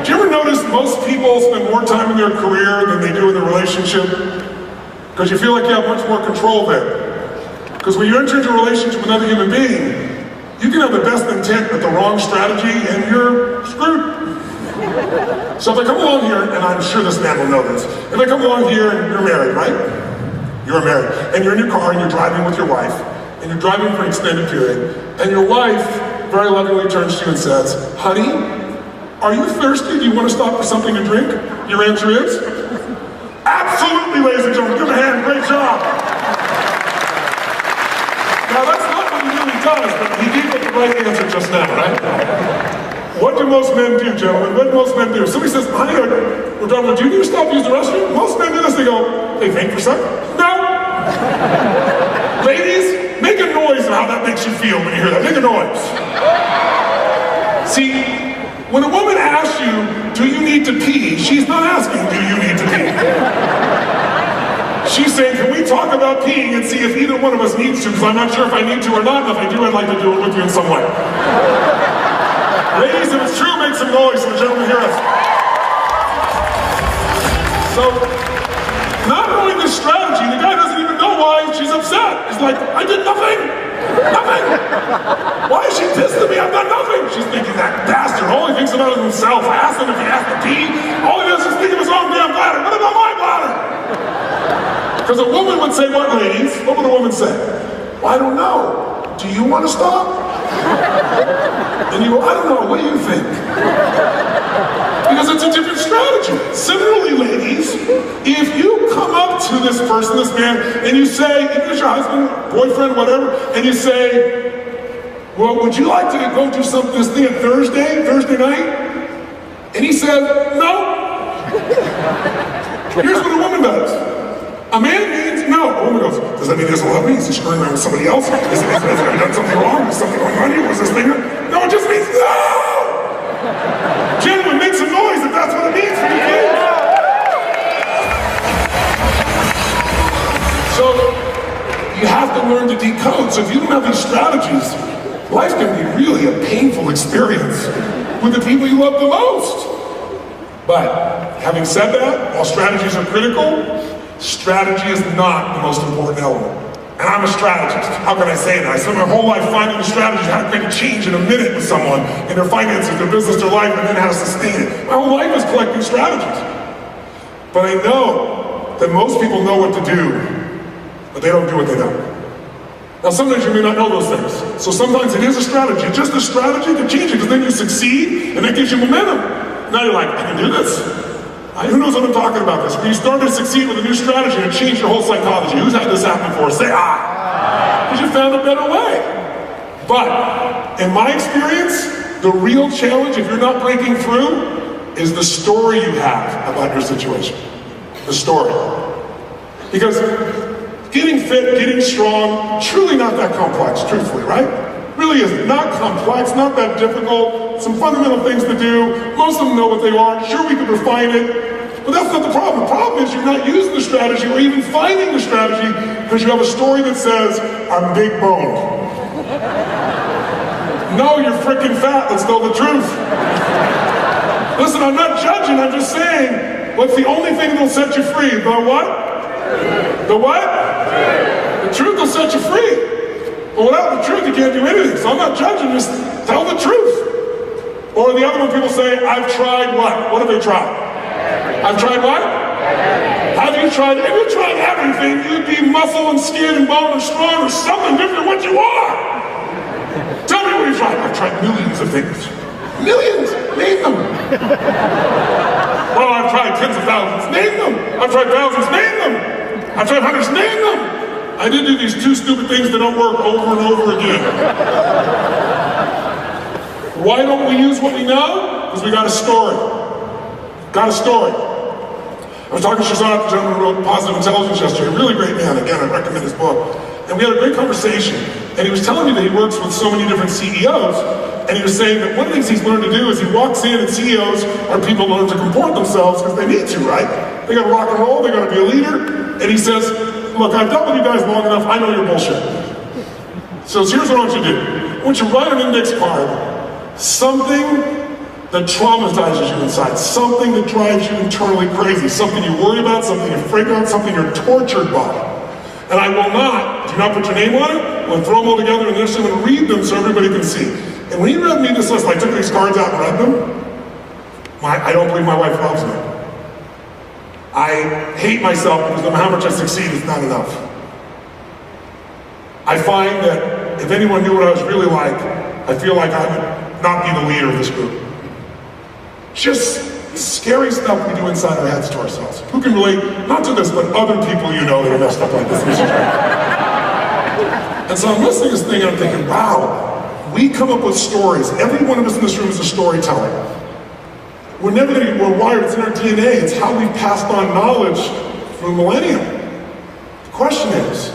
Do you ever notice most people spend more time in their career than they do in their relationship? Because you feel like you have much more control there. Because when you enter into a relationship with another human being, you can have the best intent but the wrong strategy and you're screwed. So if I come along here, and I'm sure this man will know this, if I come along here and you're married, right? You're married, and you're in your car and you're driving with your wife, and you're driving for an extended period, and your wife very lovingly turns to you and says, honey, are you thirsty? Do you want to stop for something to drink? Your answer is? Absolutely, ladies and gentlemen, give him a hand, great job. Now that's not what he really does, but he gave us the right answer just now, right? What do most men do, gentlemen? What do most men do? Somebody says, honey, we're driving, do you need to stop to use the restroom? Most men do this, they go, they think for something? No. Ladies, make a noise of how that makes you feel when you hear that. Make a noise. See, when a woman asks you, do you need to pee? She's not asking, do you need to pee? She's saying, can we talk about peeing and see if either one of us needs to, because I'm not sure if I need to or not, and if I do, I'd like to do it with you in some way. Ladies, if it's true, make some noise so the gentlemen hear us. So, not knowing this strategy, the guy doesn't even know why she's upset. He's like, I did nothing. Nothing. Why is she pissed at me? I've done nothing. She's thinking, that bastard, all he thinks about is himself. I asked him if he has to pee. All he does is think of his own damn bladder. What about my bladder? Because a woman would say, what, ladies? What would a woman say? Well, I don't know. Do you want to stop? And you go, I don't know. What do you think? Because it's a different strategy. Similarly, ladies, if you come up to this person, this man, and you say, if it's your husband, boyfriend, whatever, and you say, well, would you like to go do this thing on Thursday night? And he says, no. Here's what a woman does. A man means no. A woman goes, does that mean he doesn't love me? Is he screwing around with somebody else? Has he done something wrong? Is something going on here? Was this thing? No, it just means no! Gentlemen, make some noise if that's what it means for you kids. So, you have to learn to decode. So if you don't have these strategies, life can be really a painful experience with the people you love the most. But, having said that, while strategies are critical, strategy is not the most important element. And I'm a strategist. How can I say that? I spent my whole life finding the strategies, how to create a change in a minute with someone, in their finances, their business, their life, and then how to sustain it. My whole life is collecting strategies. But I know that most people know what to do, but they don't do what they don't. Now sometimes you may not know those things. So sometimes it is a strategy. Just a strategy to change it, because then you succeed, and that gives you momentum. Now you're like, I can do this. Who knows what I'm talking about this? When you start to succeed with a new strategy and change your whole psychology. Who's had this happen before? Say, because you found a better way. But, in my experience, the real challenge, if you're not breaking through, is the story you have about your situation. The story. Because getting fit, getting strong, truly not that complex, truthfully, right? Really is not complex, not that difficult. Some fundamental things to do. Most of them know what they are. Sure, we could refine it, but that's not the problem. The problem is you're not using the strategy or even finding the strategy because you have a story that says, I'm big boned. No, you're freaking fat. Let's tell the truth. Listen, I'm not judging. I'm just saying, what's the only thing that'll set you free? The what? The what? The truth will set you free. But without the truth, you can't do anything. So I'm not judging, just tell the truth. Or the other one, people say, I've tried what? What have they tried? I've tried what? Have you tried? If you tried everything, you'd be muscle and skin and bone and strong or something different than what you are. Tell me what you've tried. I've tried millions of things. Millions! Name them! Well, I've tried tens of thousands. Name them! I've tried thousands. Name them! I've tried hundreds. Name them! I did do these 2 stupid things that don't work over and over again. Why don't we use what we know? Because we got a story. Got a story. I was talking to Shazad, the gentleman who wrote Positive Intelligence yesterday. A really great man. Again, I recommend his book. And we had a great conversation. And he was telling me that he works with so many different CEOs. And he was saying that one of the things he's learned to do is he walks in and CEOs are people who learn to comport themselves because they need to, right? They got to rock and roll. They got to be a leader. And he says, look, I've dealt with you guys long enough, I know you're bullshit. So here's what I want you to do. I want you to write on an index card something that traumatizes you inside, something that drives you internally crazy, something you worry about, something you're afraid about, something you're tortured by. And I will not, do not put your name on it, I'm going to throw them all together and then I'm going to read them so everybody can see. And when he read me this list, I took these cards out and read them, I don't believe my wife loves me. I hate myself because no matter how much I succeed, it's not enough. I find that if anyone knew what I was really like, I feel like I would not be the leader of this group. Just scary stuff we do inside our heads to ourselves. Who can relate, not to this, but other people you know that are messed up like this? And so I'm listening to this thing and I'm thinking, wow, we come up with stories. Every one of us in this room is a storyteller. We're never going to, we're wired, it's in our DNA, it's how we've passed on knowledge for a millennium. The question is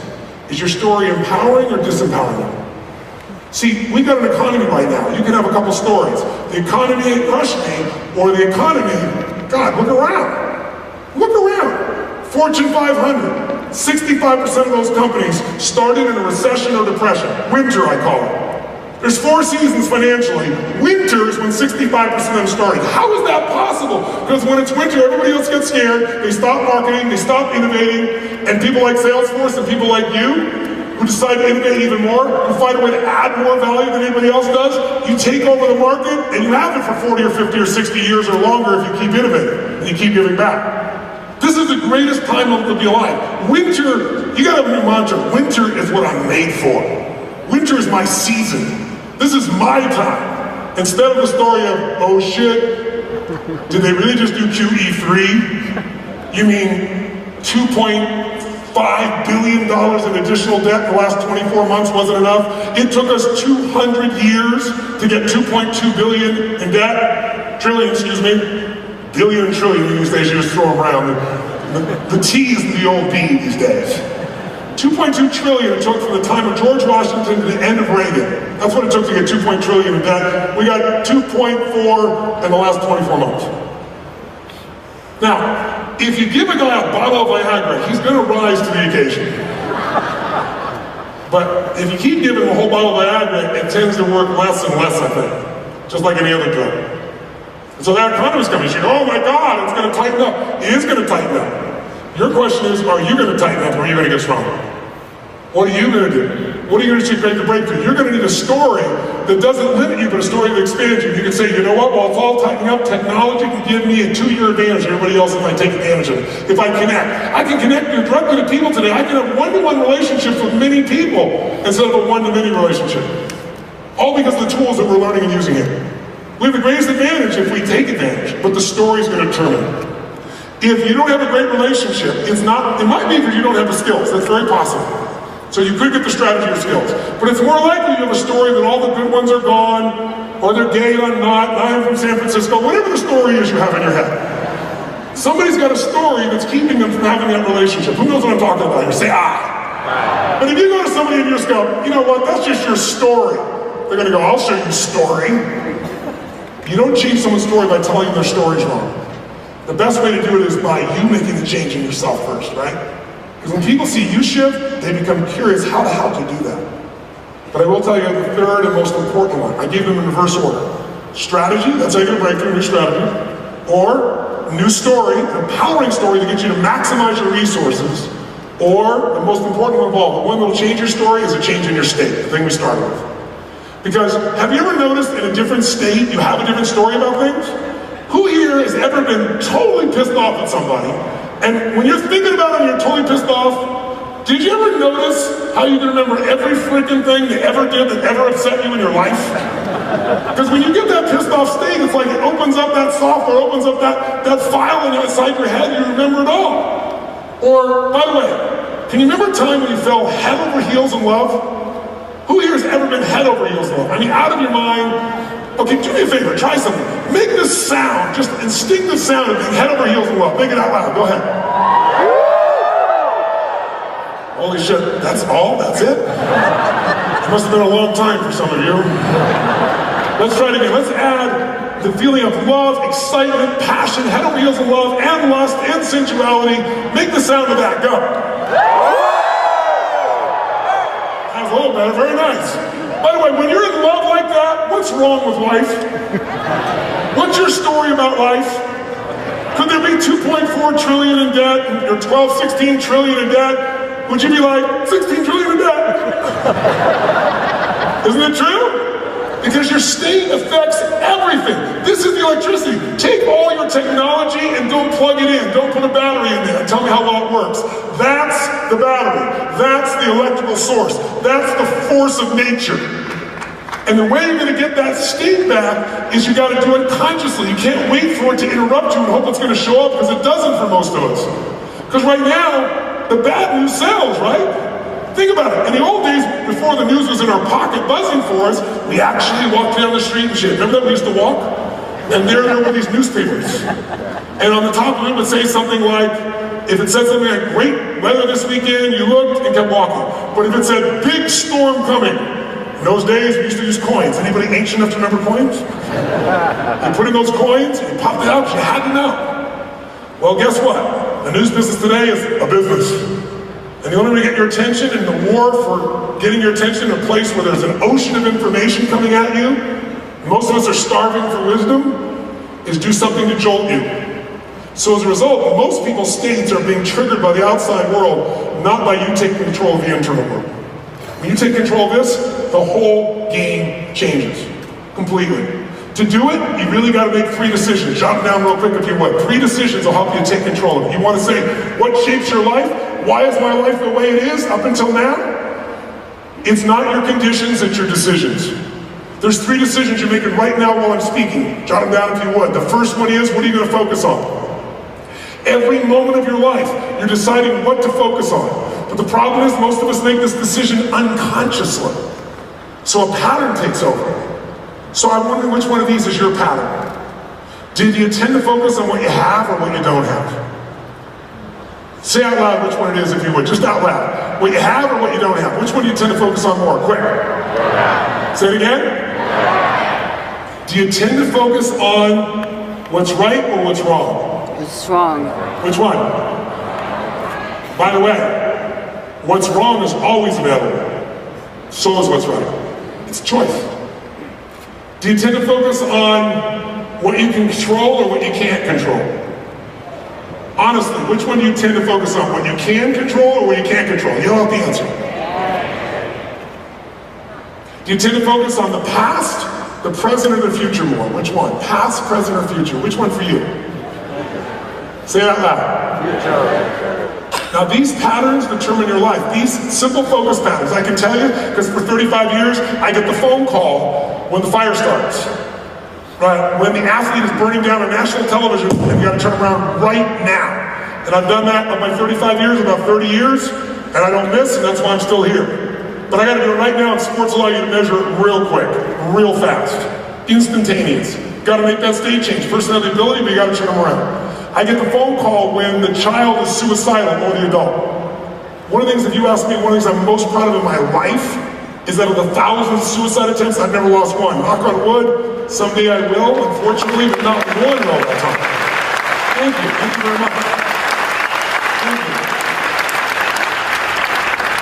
your story empowering or disempowering you? See, we got an economy right now. You can have a couple stories. The economy ain't crushed me, or the economy, God, look around. Look around. Fortune 500, 65% of those companies started in a recession or depression. Winter, I call it. There's 4 seasons financially. Winter is when 65% of them started. How is that possible? Because when it's winter, everybody else gets scared, they stop marketing, they stop innovating, and people like Salesforce and people like you, who decide to innovate even more, who find a way to add more value than anybody else does, you take over the market, and you have it for 40 or 50 or 60 years or longer if you keep innovating, and you keep giving back. This is the greatest time to be alive. Winter, you gotta have a new mantra. Winter is what I'm made for. Winter is my season. This is my time. Instead of the story of, oh shit, did they really just do QE3? You mean $2.5 billion in additional debt in the last 24 months wasn't enough? It took us 200 years to get 2.2 billion in debt. Trillion, excuse me. Billion and trillion these days, you just throw them around. The T is the old B these days. 2.2 trillion it took from the time of George Washington to the end of Reagan. That's what it took to get 2.2 trillion in debt. We got 2.4 in the last 24 months. Now, if you give a guy a bottle of Viagra, he's going to rise to the occasion. But if you keep giving him a whole bottle of Viagra, it tends to work less and less, I think. Just like any other drug. And so that economy's coming. You go, oh my God, it's going to tighten up. It is going to tighten up. Your question is, are you going to tighten up or are you going to get stronger? What are you going to do? What are you going to do to create the breakthrough? You're going to need a story that doesn't limit you, but a story that expands you. You can say, you know what, while it's all tightening up, technology can give me a 2-year advantage to everybody else if I take advantage of it. If I connect. I can connect your drug-to people today. I can have one-to-one relationships with many people instead of a one-to-many relationship. All because of the tools that we're learning and using here. We have the greatest advantage if we take advantage, but the story's going to determine it. If you don't have a great relationship, it might be because you don't have the skills. That's very possible. So you could get the strategy or skills. But it's more likely you have a story that all the good ones are gone, or they're gay and I'm not, and I'm from San Francisco, whatever the story is you have in your head. Somebody's got a story that's keeping them from having that relationship. Who knows what I'm talking about here? Say, I. But if you go to somebody and you just go, you know what, that's just your story. They're gonna go, I'll show you story. You don't change someone's story by telling them their story's wrong. The best way to do it is by you making the change in yourself first, right? Because when people see you shift, they become curious, how the hell do you do that? But I will tell you the third and most important one. I gave them in reverse order. Strategy, that's how you're gonna break through a new strategy. Or new story, an empowering story to get you to maximize your resources. Or the most important one of all, the one that will change your story is a change in your state, the thing we started with. Because have you ever noticed in a different state, you have a different story about things? Who here has ever been totally pissed off at somebody? And when you're thinking about it and you're totally pissed off, did you ever notice how you can remember every freaking thing they ever did that ever upset you in your life? Because when you get that pissed off state, it's like it opens up that software, opens up that file inside your head, you remember it all. Or, by the way, can you remember a time when you fell head over heels in love? Who here has ever been head over heels in love? I mean, out of your mind. Okay, do me a favor, try something. Make this sound, just instinctive sound of being head over heels in love. Make it out loud, go ahead. Holy shit, that's all? That's it? It must have been a long time for some of you. Let's try it again. Let's add the feeling of love, excitement, passion, head over heels in love, and lust, and sensuality. Make the sound of that, go. That's a little better, very nice. By the way, when you're in love like that, what's wrong with life? What's your story about life? Could there be 2.4 trillion in debt, or 12, 16 trillion in debt? Would you be like, 16 trillion in debt? Isn't it true? Because your state affects everything. This is the electricity. Take all your technology and don't plug it in. Don't put a battery in there and tell me how well it works. That's the battery. That's the electrical source. That's the force of nature. And the way you're going to get that state back is you got to do it consciously. You can't wait for it to interrupt you and hope it's going to show up, because it doesn't for most of us. Because right now, the bad news sells, right? Think about it. In the old days, before the news was in our pocket buzzing for us, we actually walked down the street and shit. Remember that we used to walk? And there were these newspapers. And on the top of it would say something like, if it said something like, great weather this weekend, you looked and kept walking. But if it said, big storm coming, in those days, we used to use coins. Anybody ancient enough to remember coins? You put in those coins, you popped it out, you had to know. Well, guess what? The news business today is a business. And the only way to get your attention in the war for getting your attention in a place where there's an ocean of information coming at you, most of us are starving for wisdom, is do something to jolt you. So as a result, most people's states are being triggered by the outside world, not by you taking control of the internal world. When you take control of this, the whole game changes completely. To do it, you really got to make 3 decisions. Jot them down real quick if you would. 3 decisions will help you take control of it. You want to say, what shapes your life? Why is my life the way it is up until now? It's not your conditions, it's your decisions. There's 3 decisions you're making right now while I'm speaking. Jot them down if you would. The first one is, what are you going to focus on? Every moment of your life, you're deciding what to focus on. But the problem is, most of us make this decision unconsciously. So a pattern takes over. So I'm wondering which one of these is your pattern. Do you tend to focus on what you have or what you don't have? Say out loud which one it is if you would, just out loud. What you have or what you don't have? Which one do you tend to focus on more? Quick. Say it again. Do you tend to focus on what's right or what's wrong? It's wrong. Which one? By the way, what's wrong is always available. So is what's right. It's a choice. Do you tend to focus on what you can control or what you can't control? Honestly, which one do you tend to focus on? What you can control or what you can't control? You don't have the answer. Do you tend to focus on the past, the present, or the future more? Which one? Past, present, or future? Which one for you? Say it out loud. Future. Now these patterns determine your life. These simple focus patterns, I can tell you, because for 35 years, I get the phone call when the fire starts. Right, when the athlete is burning down on national television, and you got to turn around right now. And I've done that of my 35 years, about 30 years, and I don't miss, and that's why I'm still here. But I got to do it right now, and sports allow you to measure it real quick, real fast. instantaneous. Got to make that state change. Person has the ability, but you got to turn them around. I get the phone call when the child is suicidal or the adult. One of the things, if you ask me, one of the things I'm most proud of in my life is that of the thousands of suicide attempts, I've never lost one. Knock on wood, someday I will, unfortunately, but not one all the time. Thank you very much. Thank you.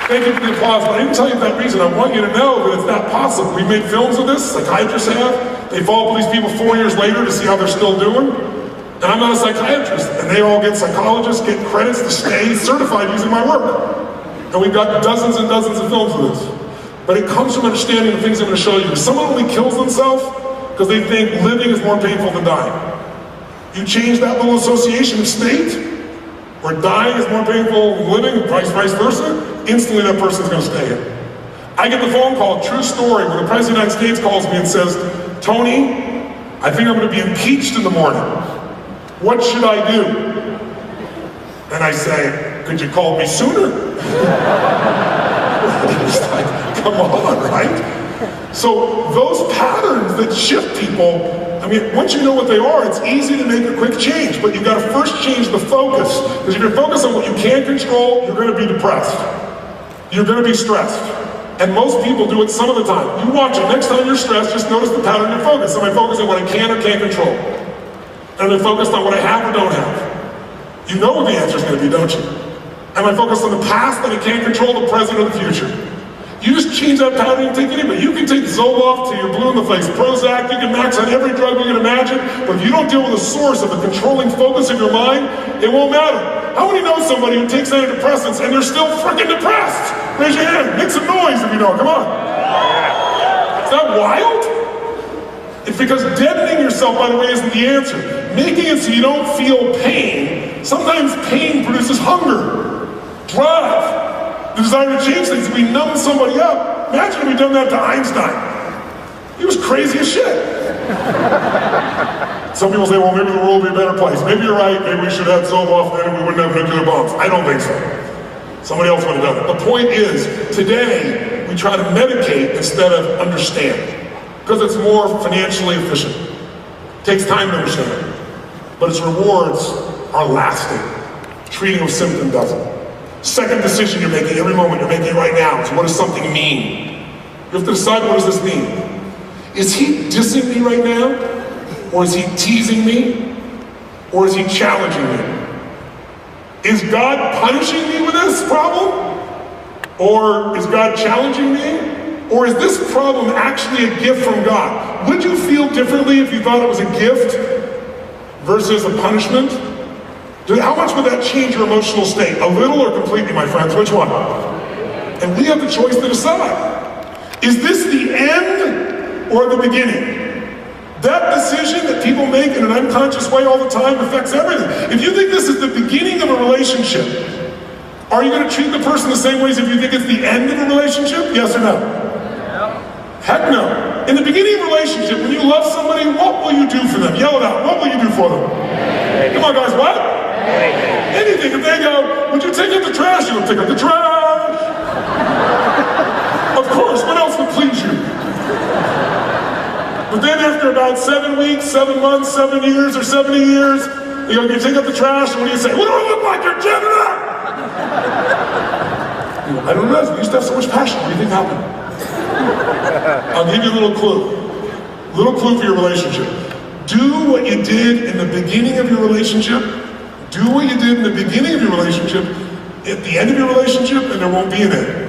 Thank you for the applause, but I didn't tell you that reason. I want you to know that it's not possible. We made films of this, psychiatrists have. They follow up with these people 4 years later to see how they're still doing. And I'm not a psychiatrist, and they all get psychologists, get credits to stay certified using my work. And we've got dozens and dozens of films of this. But it comes from understanding the things I'm going to show you. If someone only kills themselves because they think living is more painful than dying, you change that little association of state, where dying is more painful than living, vice versa, instantly that person's going to stay in. I get the phone call, true story, where the President of the United States calls me and says, Tony, I think I'm going to be impeached in the morning. What should I do? And I say, could you call me sooner? It's like, come on, right? So those patterns that shift people, I mean, once you know what they are, it's easy to make a quick change, but you've got to first change the focus. Because if you're focused on what you can't control, you're going to be depressed. You're going to be stressed. And most people do it some of the time. You watch it. Next time you're stressed, just notice the pattern you're focused. Am I focused on what I can or can't control? Am I focused on what I have or don't have? You know what the answer's going to be, don't you? Am I focused on the past that I can't control, the present, or the future? You just change that pattern and take anybody. You can take Zoloft till you're blue in the face, Prozac, you can max on every drug you can imagine, but if you don't deal with the source of the controlling focus of your mind, it won't matter. How many know somebody who takes antidepressants and they're still freaking depressed? Raise your hand, make some noise if you know, come on. Is that wild? It's because deadening yourself, by the way, isn't the answer. Making it so you don't feel pain. Sometimes pain produces hunger, drive, the desire to change things. If we numb somebody up, imagine if we'd done that to Einstein. He was crazy as shit. Some people say, well, maybe the world would be a better place. Maybe you're right, maybe we should have Zoloft then and we wouldn't have nuclear bombs. I don't think so. Somebody else would have done it. The point is, today, we try to medicate instead of understand. Because it's more financially efficient. It takes time to understand. But its rewards are lasting. Treating a symptom doesn't. Second decision you're making every moment, you're making it right now, is what does something mean? You have to decide, what does this mean? Is he dissing me right now? Or is he teasing me? Or is he challenging me? Is God punishing me with this problem? Or is God challenging me? Or is this problem actually a gift from God? Would you feel differently if you thought it was a gift versus a punishment? How much would that change your emotional state? A little or completely, my friends? Which one? And we have the choice to decide. Is this the end or the beginning? That decision that people make in an unconscious way all the time affects everything. If you think this is the beginning of a relationship, are you going to treat the person the same way as if you think it's the end of a relationship? Yes or no? Heck no. In the beginning of a relationship, when you love somebody, what will you do for them? Yell it out. What will you do for them? Come on, guys, what? Anything. If they go, would you take out the trash? You'll take out the trash. Of course, what else would please you? But then after about 7 weeks, 7 months, 7 years, or 70 years, you go, you take out the trash, and what do you say? What do I look like? You're janitor! I don't know. We used to have so much passion. What do you think happened? I'll give you a little clue. Little clue for your relationship. Do what you did in the beginning of your relationship. Do what you did in the beginning of your relationship at the end of your relationship, and there won't be an end.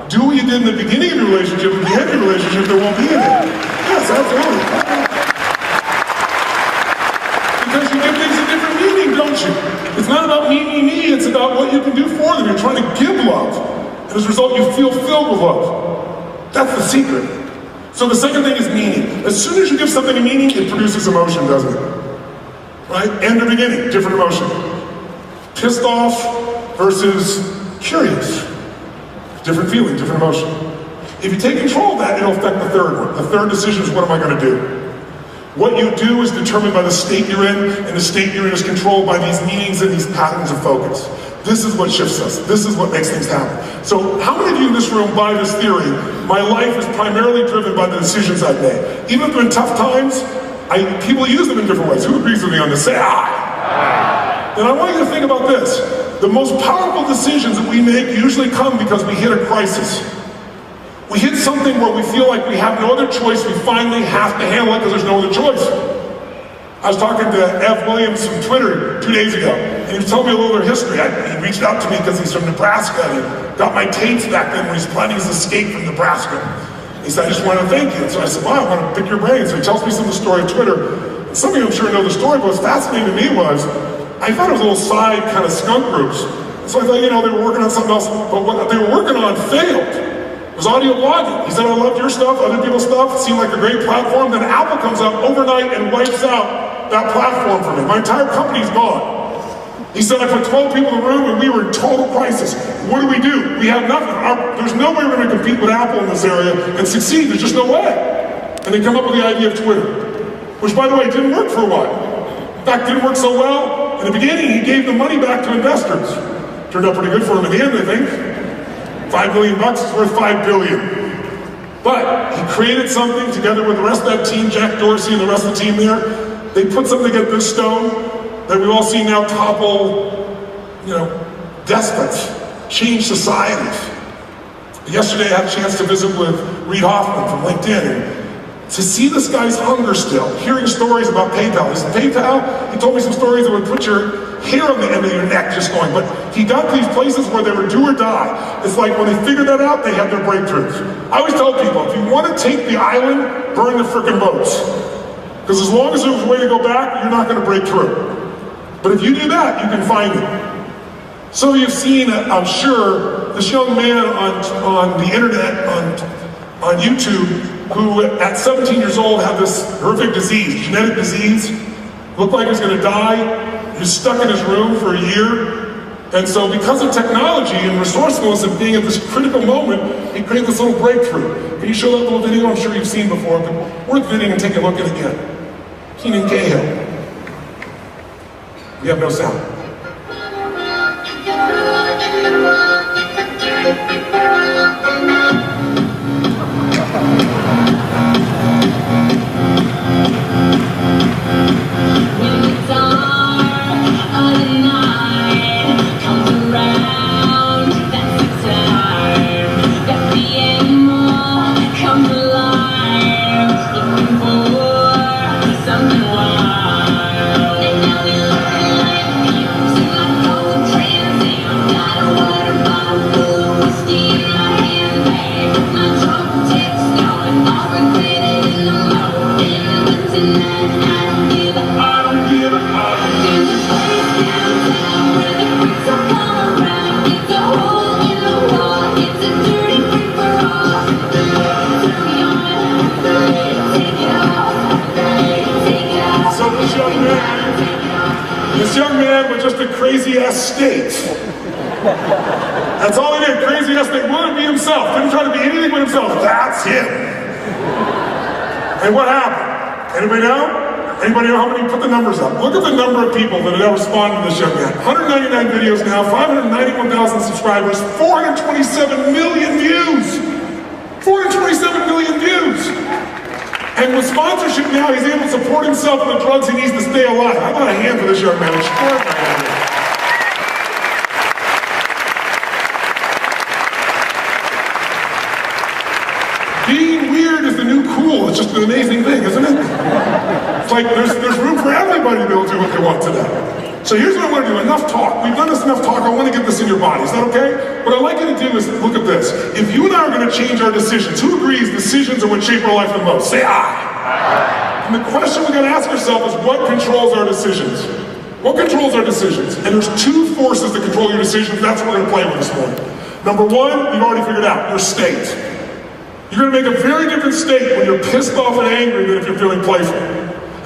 Do what you did in the beginning of your relationship at the end of your relationship, there won't be an end. Yes, absolutely. Because you give things a different meaning, don't you? It's not about me, it's about what you can do for them. You're trying to give love. And as a result, you feel filled with love. That's the secret. So the second thing is meaning. As soon as you give something a meaning, it produces emotion, doesn't it? Right? End or beginning, different emotion. Pissed off versus curious. Different feeling, different emotion. If you take control of that, it'll affect the third one. The third decision is, what am I going to do? What you do is determined by the state you're in, and the state you're in is controlled by these meanings and these patterns of focus. This is what shifts us. This is what makes things happen. So how many of you in this room buy this theory? My life is primarily driven by the decisions I've made. Even if in tough times, people use them in different ways. Who agrees with me on this? Say aye. And I want you to think about this. The most powerful decisions that we make usually come because we hit a crisis. We hit something where we feel like we have no other choice. We finally have to handle it because there's no other choice. I was talking to Ev Williams from Twitter 2 days ago, and he was telling me a little bit of history. He reached out to me because he's from Nebraska, and he got my tapes back then when he was planning his escape from Nebraska. He said, I just want to thank you. And so I said, wow, I want to pick your brain. So he tells me some of the story of Twitter. And some of you I'm sure know the story, but what's fascinating to me was, I thought it was little side kind of skunk groups. So I thought, you know, they were working on something else, but what they were working on failed. It was audio blogging. He said, I loved your stuff, other people's stuff. It seemed like a great platform. Then Apple comes up overnight and wipes out that platform for me. My entire company's gone. He said, I put 12 people in the room and we were in total crisis. What do? We have nothing. There's no way we're going to compete with Apple in this area and succeed. There's just no way. And they come up with the idea of Twitter, which, by the way, didn't work for a while. In fact, didn't work so well. In the beginning, he gave the money back to investors. Turned out pretty good for him in the end, I think. $5 million is worth $5 billion. But he created something together with the rest of that team, Jack Dorsey and the rest of the team there. They put something at this stone that we've all seen now topple, despots, change societies. Yesterday I had a chance to visit with Reid Hoffman from LinkedIn, and to see this guy's hunger still, hearing stories about PayPal. He said, PayPal, he told me some stories that would put your hair on the end of your neck just going, but he got these places where they were do or die. It's like when they figured that out, they had their breakthroughs. I always tell people, if you want to take the island, burn the frickin' boats. Because as long as there's a way to go back, you're not going to break through. But if you do that, you can find it. So you've seen, I'm sure, this young man on the internet, on YouTube, who at 17 years old had this horrific disease, genetic disease, looked like he was going to die. He was stuck in his room for a year. And so because of technology and resourcefulness and being at this critical moment, he created this little breakthrough. Can you show that little video? I'm sure you've seen before, but worth videoing and taking a look at it again. Keenan Cahill. We have no sound. This young man with just a crazy-ass state. That's all he did, crazy-ass state. Wanted to be himself. Didn't try to be anything but himself. That's him. And what happened? Anybody know? Anybody know how many? Put the numbers up. Look at the number of people that have responded to this young man. 199 videos now, 591,000 subscribers, 427 million views. 427 million views. And with sponsorship now, he's able to support himself and the drugs he needs to stay alive. How about a hand for this young man? Being weird is the new cool. It's just an amazing thing, isn't it? It's like there's room for everybody to be able to do what they want today. So here's what I want to do. Enough talk. We've done this enough talk. I want to get this in your body. Is that okay? What I'd like you to do is look at this. If you and I are going to change our decisions, who agrees decisions are what shape our life the most? Say aye. And the question we got to ask ourselves is what controls our decisions? What controls our decisions? And there's two forces that control your decisions. That's what we're going to play with this morning. Number one, we've already figured out, your state. You're going to make a very different state when you're pissed off and angry than if you're feeling playful.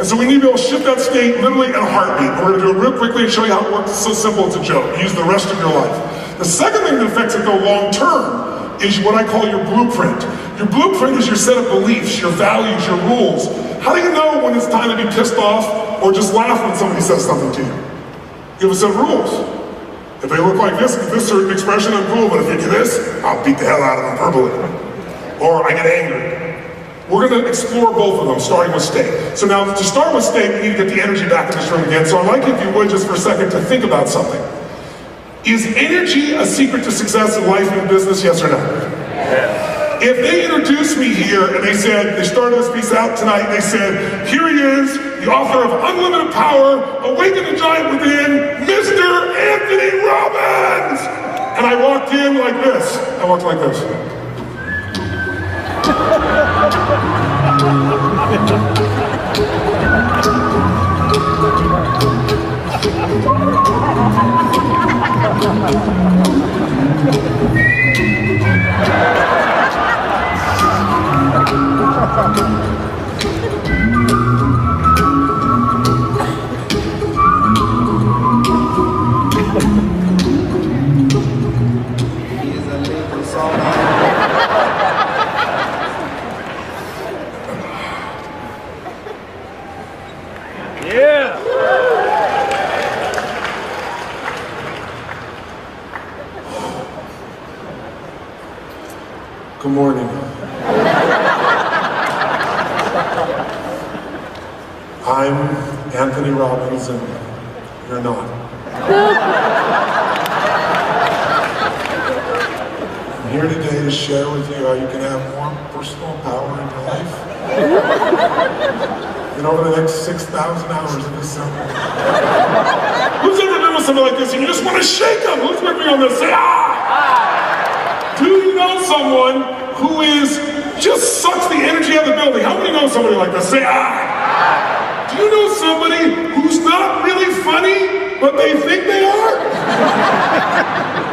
And so we need to be able to shift that state literally in a heartbeat. We're going to do it real quickly and show you how it works. It's so simple, it's a joke. You use the rest of your life. The second thing that affects it though long term is what I call your blueprint. Your blueprint is your set of beliefs, your values, your rules. How do you know when it's time to be pissed off or just laugh when somebody says something to you? You have a set of rules. If they look like this, with this certain expression, I'm cool, but if they do this, I'll beat the hell out of them verbally. Or I get angry. We're gonna explore both of them, starting with state. So now, to start with state, we need to get the energy back in this room again. So I'd like, if you would, just for a second, to think about something. Is energy a secret to success in life and business, yes or no? Yes. If they introduced me here and they said, they started this piece out tonight, and they said, here he is, the author of Unlimited Power, Awaken the Giant Within, Mr. Anthony Robbins! And I walked in like this. I walked like this. Good morning. I'm Anthony Robbins, and you're not. I'm here today to share with you how you can have more personal power in your life and over the next 6,000 hours of this summer. Who's ever been with somebody like this and you just want to shake them? Who's with me on this? Say, ah! Do you know someone who just sucks the energy out of the building? How many know somebody like this? Say, ah! Do you know somebody who's not really funny, but they think they are?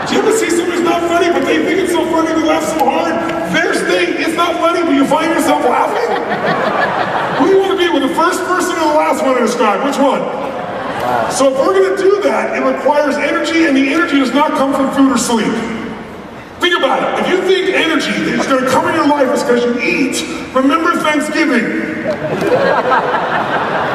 Do you ever see somebody who's not funny, but they think it's so funny, they laugh so hard? There's it's not funny, but you find yourself laughing? Who do you want to be, with the first person or the last one to describe? Which one? So if we're going to do that, it requires energy, and the energy does not come from food or sleep. Think about it. If you think energy is going to come in your life is because you eat, remember Thanksgiving.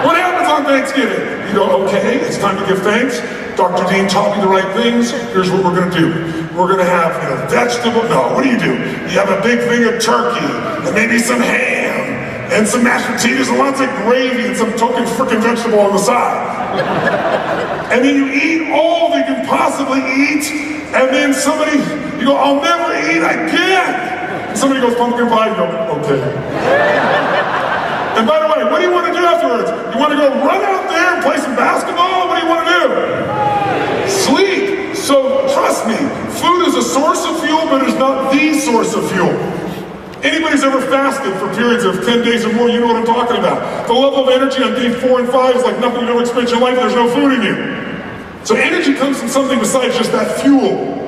What happens on Thanksgiving? You go, okay, it's time to give thanks. Dr. Dean taught me the right things. Here's what we're going to do. We're going to have vegetable. No, what do? You have a big thing of turkey, and maybe some ham, and some mashed potatoes, and lots of gravy, and some token frickin' vegetable on the side. And then you eat all that you can possibly eat, and then you go, I'll never eat again. And somebody goes, pumpkin pie, you go, okay. And by the way, what do you want to do afterwards? You want to go run out there and play some basketball? What do you want to do? Sleep. So trust me, food is a source of fuel, but it's not the source of fuel. Anybody's ever fasted for periods of 10 days or more, you know what I'm talking about. The level of energy on day 4 and 5 is like nothing you've ever experienced in your life. There's no food in you. So energy comes from something besides just that fuel.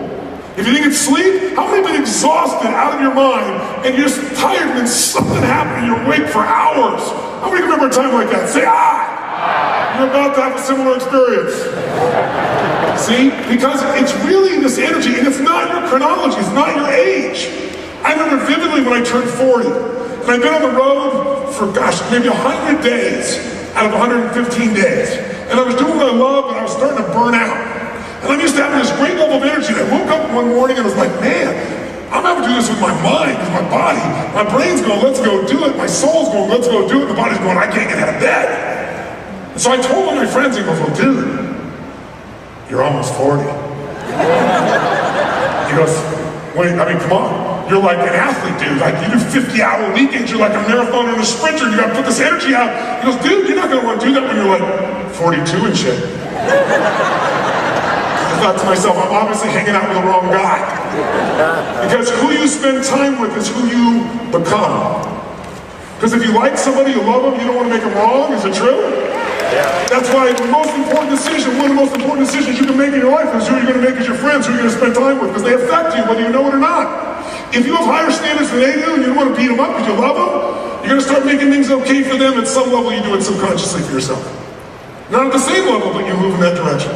If you think it's sleep, how many have been exhausted out of your mind and you're just tired and then something happened and you're awake for hours? How many remember a time like that? Say, ah! You're about to have a similar experience. See? Because it's really this energy, and it's not your chronology, it's not your age. I remember vividly when I turned 40, and I've been on the road for, maybe 100 days out of 115 days. And I was doing what I love, and I was starting to burn out. And I'm used to having this great level of energy. And I woke up one morning and I was like, man, I'm having to do this with my mind, with my body. My brain's going, let's go do it. My soul's going, let's go do it. And the body's going, I can't get out of bed. And so I told one of my friends, he goes, well, dude, you're almost 40. He goes, wait, come on. You're like an athlete, dude. Like, you do 50-hour weekends. You're like a marathoner and a sprinter. You got to put this energy out. He goes, dude, you're not going to want to do that when you're like 42 and shit. I thought to myself, I'm obviously hanging out with the wrong guy. Because who you spend time with is who you become. Because if you like somebody, you love them, you don't want to make them wrong. Is it true? Yeah. That's why the most important decision, one of the most important decisions you can make in your life is who you're going to make as your friends, who you're going to spend time with, because they affect you whether you know it or not. If you have higher standards than they do and you don't want to beat them up because you love them, you're going to start making things okay for them. At some level, you do it subconsciously for yourself. Not at the same level, but you move in that direction.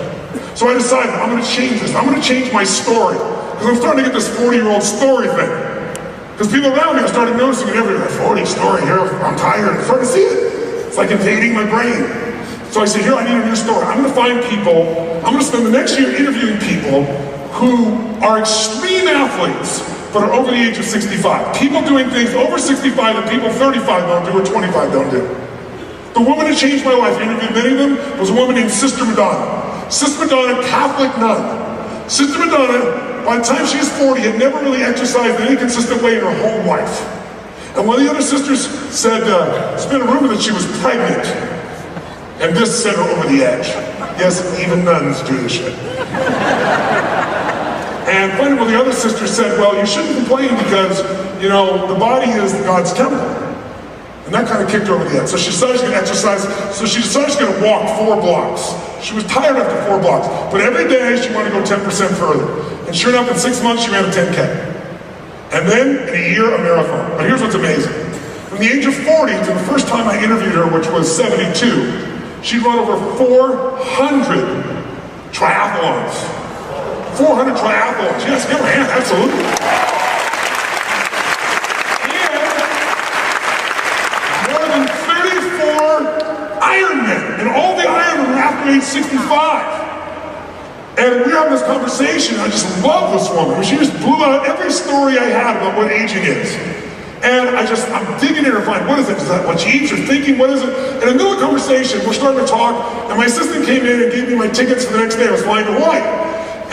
So I decided, I'm going to change this. I'm going to change my story. Because I'm starting to get this 40-year-old story thing. Because people around me are starting noticing it everywhere. 40 story here, I'm tired. I'm starting to see it. It's like invading my brain. So I said, here, I need a new story. I'm gonna find people, I'm gonna spend the next year interviewing people who are extreme athletes, but are over the age of 65. People doing things over 65 that people 35 don't do or 25 don't do. The woman who changed my life, I interviewed many of them, was a woman named Sister Madonna. Sister Madonna, Catholic nun. Sister Madonna, by the time she was 40, had never really exercised in any consistent way in her whole life. And one of the other sisters said, spent a rumor that she was pregnant. And this sent her over the edge. Yes, even nuns do this shit. And finally, one of the other sisters said, well, you shouldn't complain because, you know, the body is God's temple. And that kind of kicked her over the edge. So she decided she's gonna exercise, so she decided she's gonna walk 4 blocks. She was tired after 4 blocks, but every day she wanted to go 10% further. And sure enough, in 6 months, she ran a 10K. And then, in a year, a marathon. But here's what's amazing. From the age of 40 to the first time I interviewed her, which was 72, she'd run over 400 triathlons. 400 triathlons. Yes, give her a hand, absolutely. And more than 34 Ironmen. And all the Ironmen were after age 65. And we were having this conversation, and I just love this woman. I mean, she just blew out every story I had about what aging is. And I'm digging in her to find, what is it? Is that what she eats or thinking? What is it? And in the middle of the conversation, we're starting to talk, and my assistant came in and gave me my tickets for the next day. I was flying to Hawaii.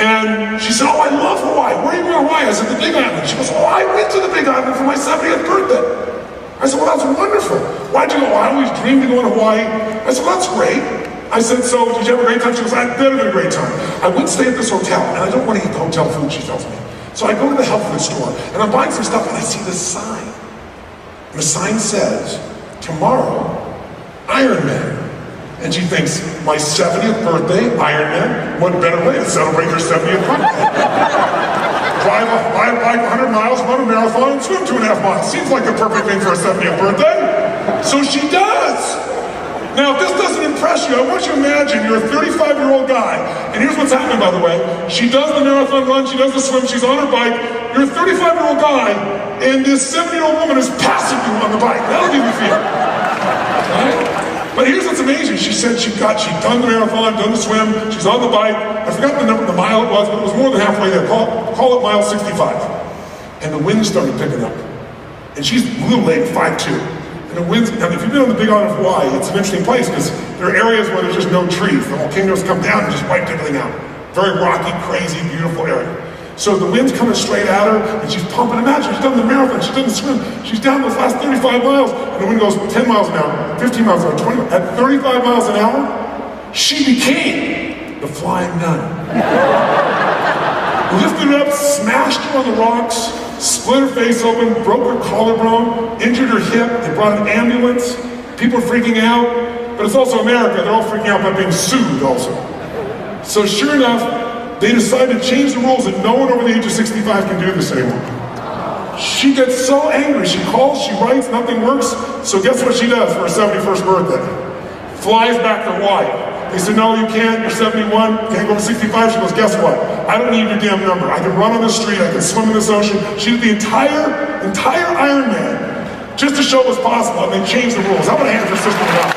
And she said, oh, I love Hawaii. Where are you going to Hawaii? I said, the Big Island. She goes, oh, I went to the Big Island for my 70th birthday. I said, well, that's wonderful. Why'd you go? I always dreamed of going to Hawaii. I said, well, that's great. I said, so did you have a great time? She goes, I had better than a great time. I went to stay at this hotel, and I don't want to eat the hotel food, she tells me. So I go to the health food store, and I'm buying some stuff, and I see this sign. And the sign says, tomorrow, Ironman. And she thinks, my 70th birthday, Ironman, what better way to celebrate your 70th birthday? Drive a bike 100 miles, run a marathon, swim 2.5 miles. Seems like the perfect thing for a 70th birthday. So she does. Now, if this doesn't impress you, I want you to imagine you're a 35-year-old guy, and here's what's happening, by the way. She does the marathon run, she does the swim, she's on her bike. You're a 35-year-old guy, and this 70-year-old woman is passing you on the bike. That'll give you fear. Right? But here's what's amazing. She said she'd done the marathon, done the swim, she's on the bike. I forgot the number, the mile it was, but it was more than halfway there. Call it mile 65. And the wind started picking up. And she's a little late, 5'2". And the winds, now if you've been on the Big Island of Hawaii, it's an interesting place because there are areas where there's just no trees. The volcanoes come down and just wipe everything out. Very rocky, crazy, beautiful area. So the wind's coming straight at her, and she's pumping. Imagine, she's done the marathon, she's done the swim, she's down those last 35 miles, and the wind goes 10 miles an hour, 15 miles an hour, 20 miles. At 35 miles an hour, she became the flying nun. Lifted her up, smashed her on the rocks, split her face open, broke her collarbone, injured her hip. They brought an ambulance. People are freaking out, but it's also America. They're all freaking out by being sued also. So sure enough, they decided to change the rules and no one over the age of 65 can do this anymore. She gets so angry. She calls, she writes, nothing works. So guess what she does for her 71st birthday? Flies back to Hawaii. They said, no, you can't, you're 71, can't go to 65. She goes, guess what? I don't need your damn number. I can run on the street, I can swim in this ocean. She did the entire Ironman just to show what's possible, and they changed the rules. How about a hand for Sister Madonna?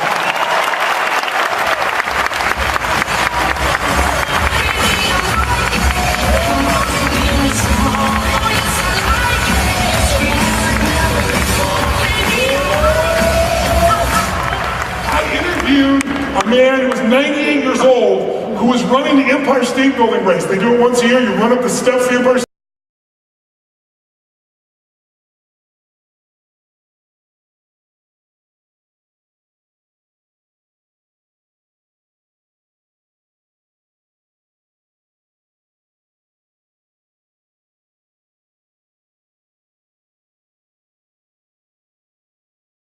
A man who was 98 years old who was running the Empire State Building race. They do it once a year. You run up the steps of the Empire State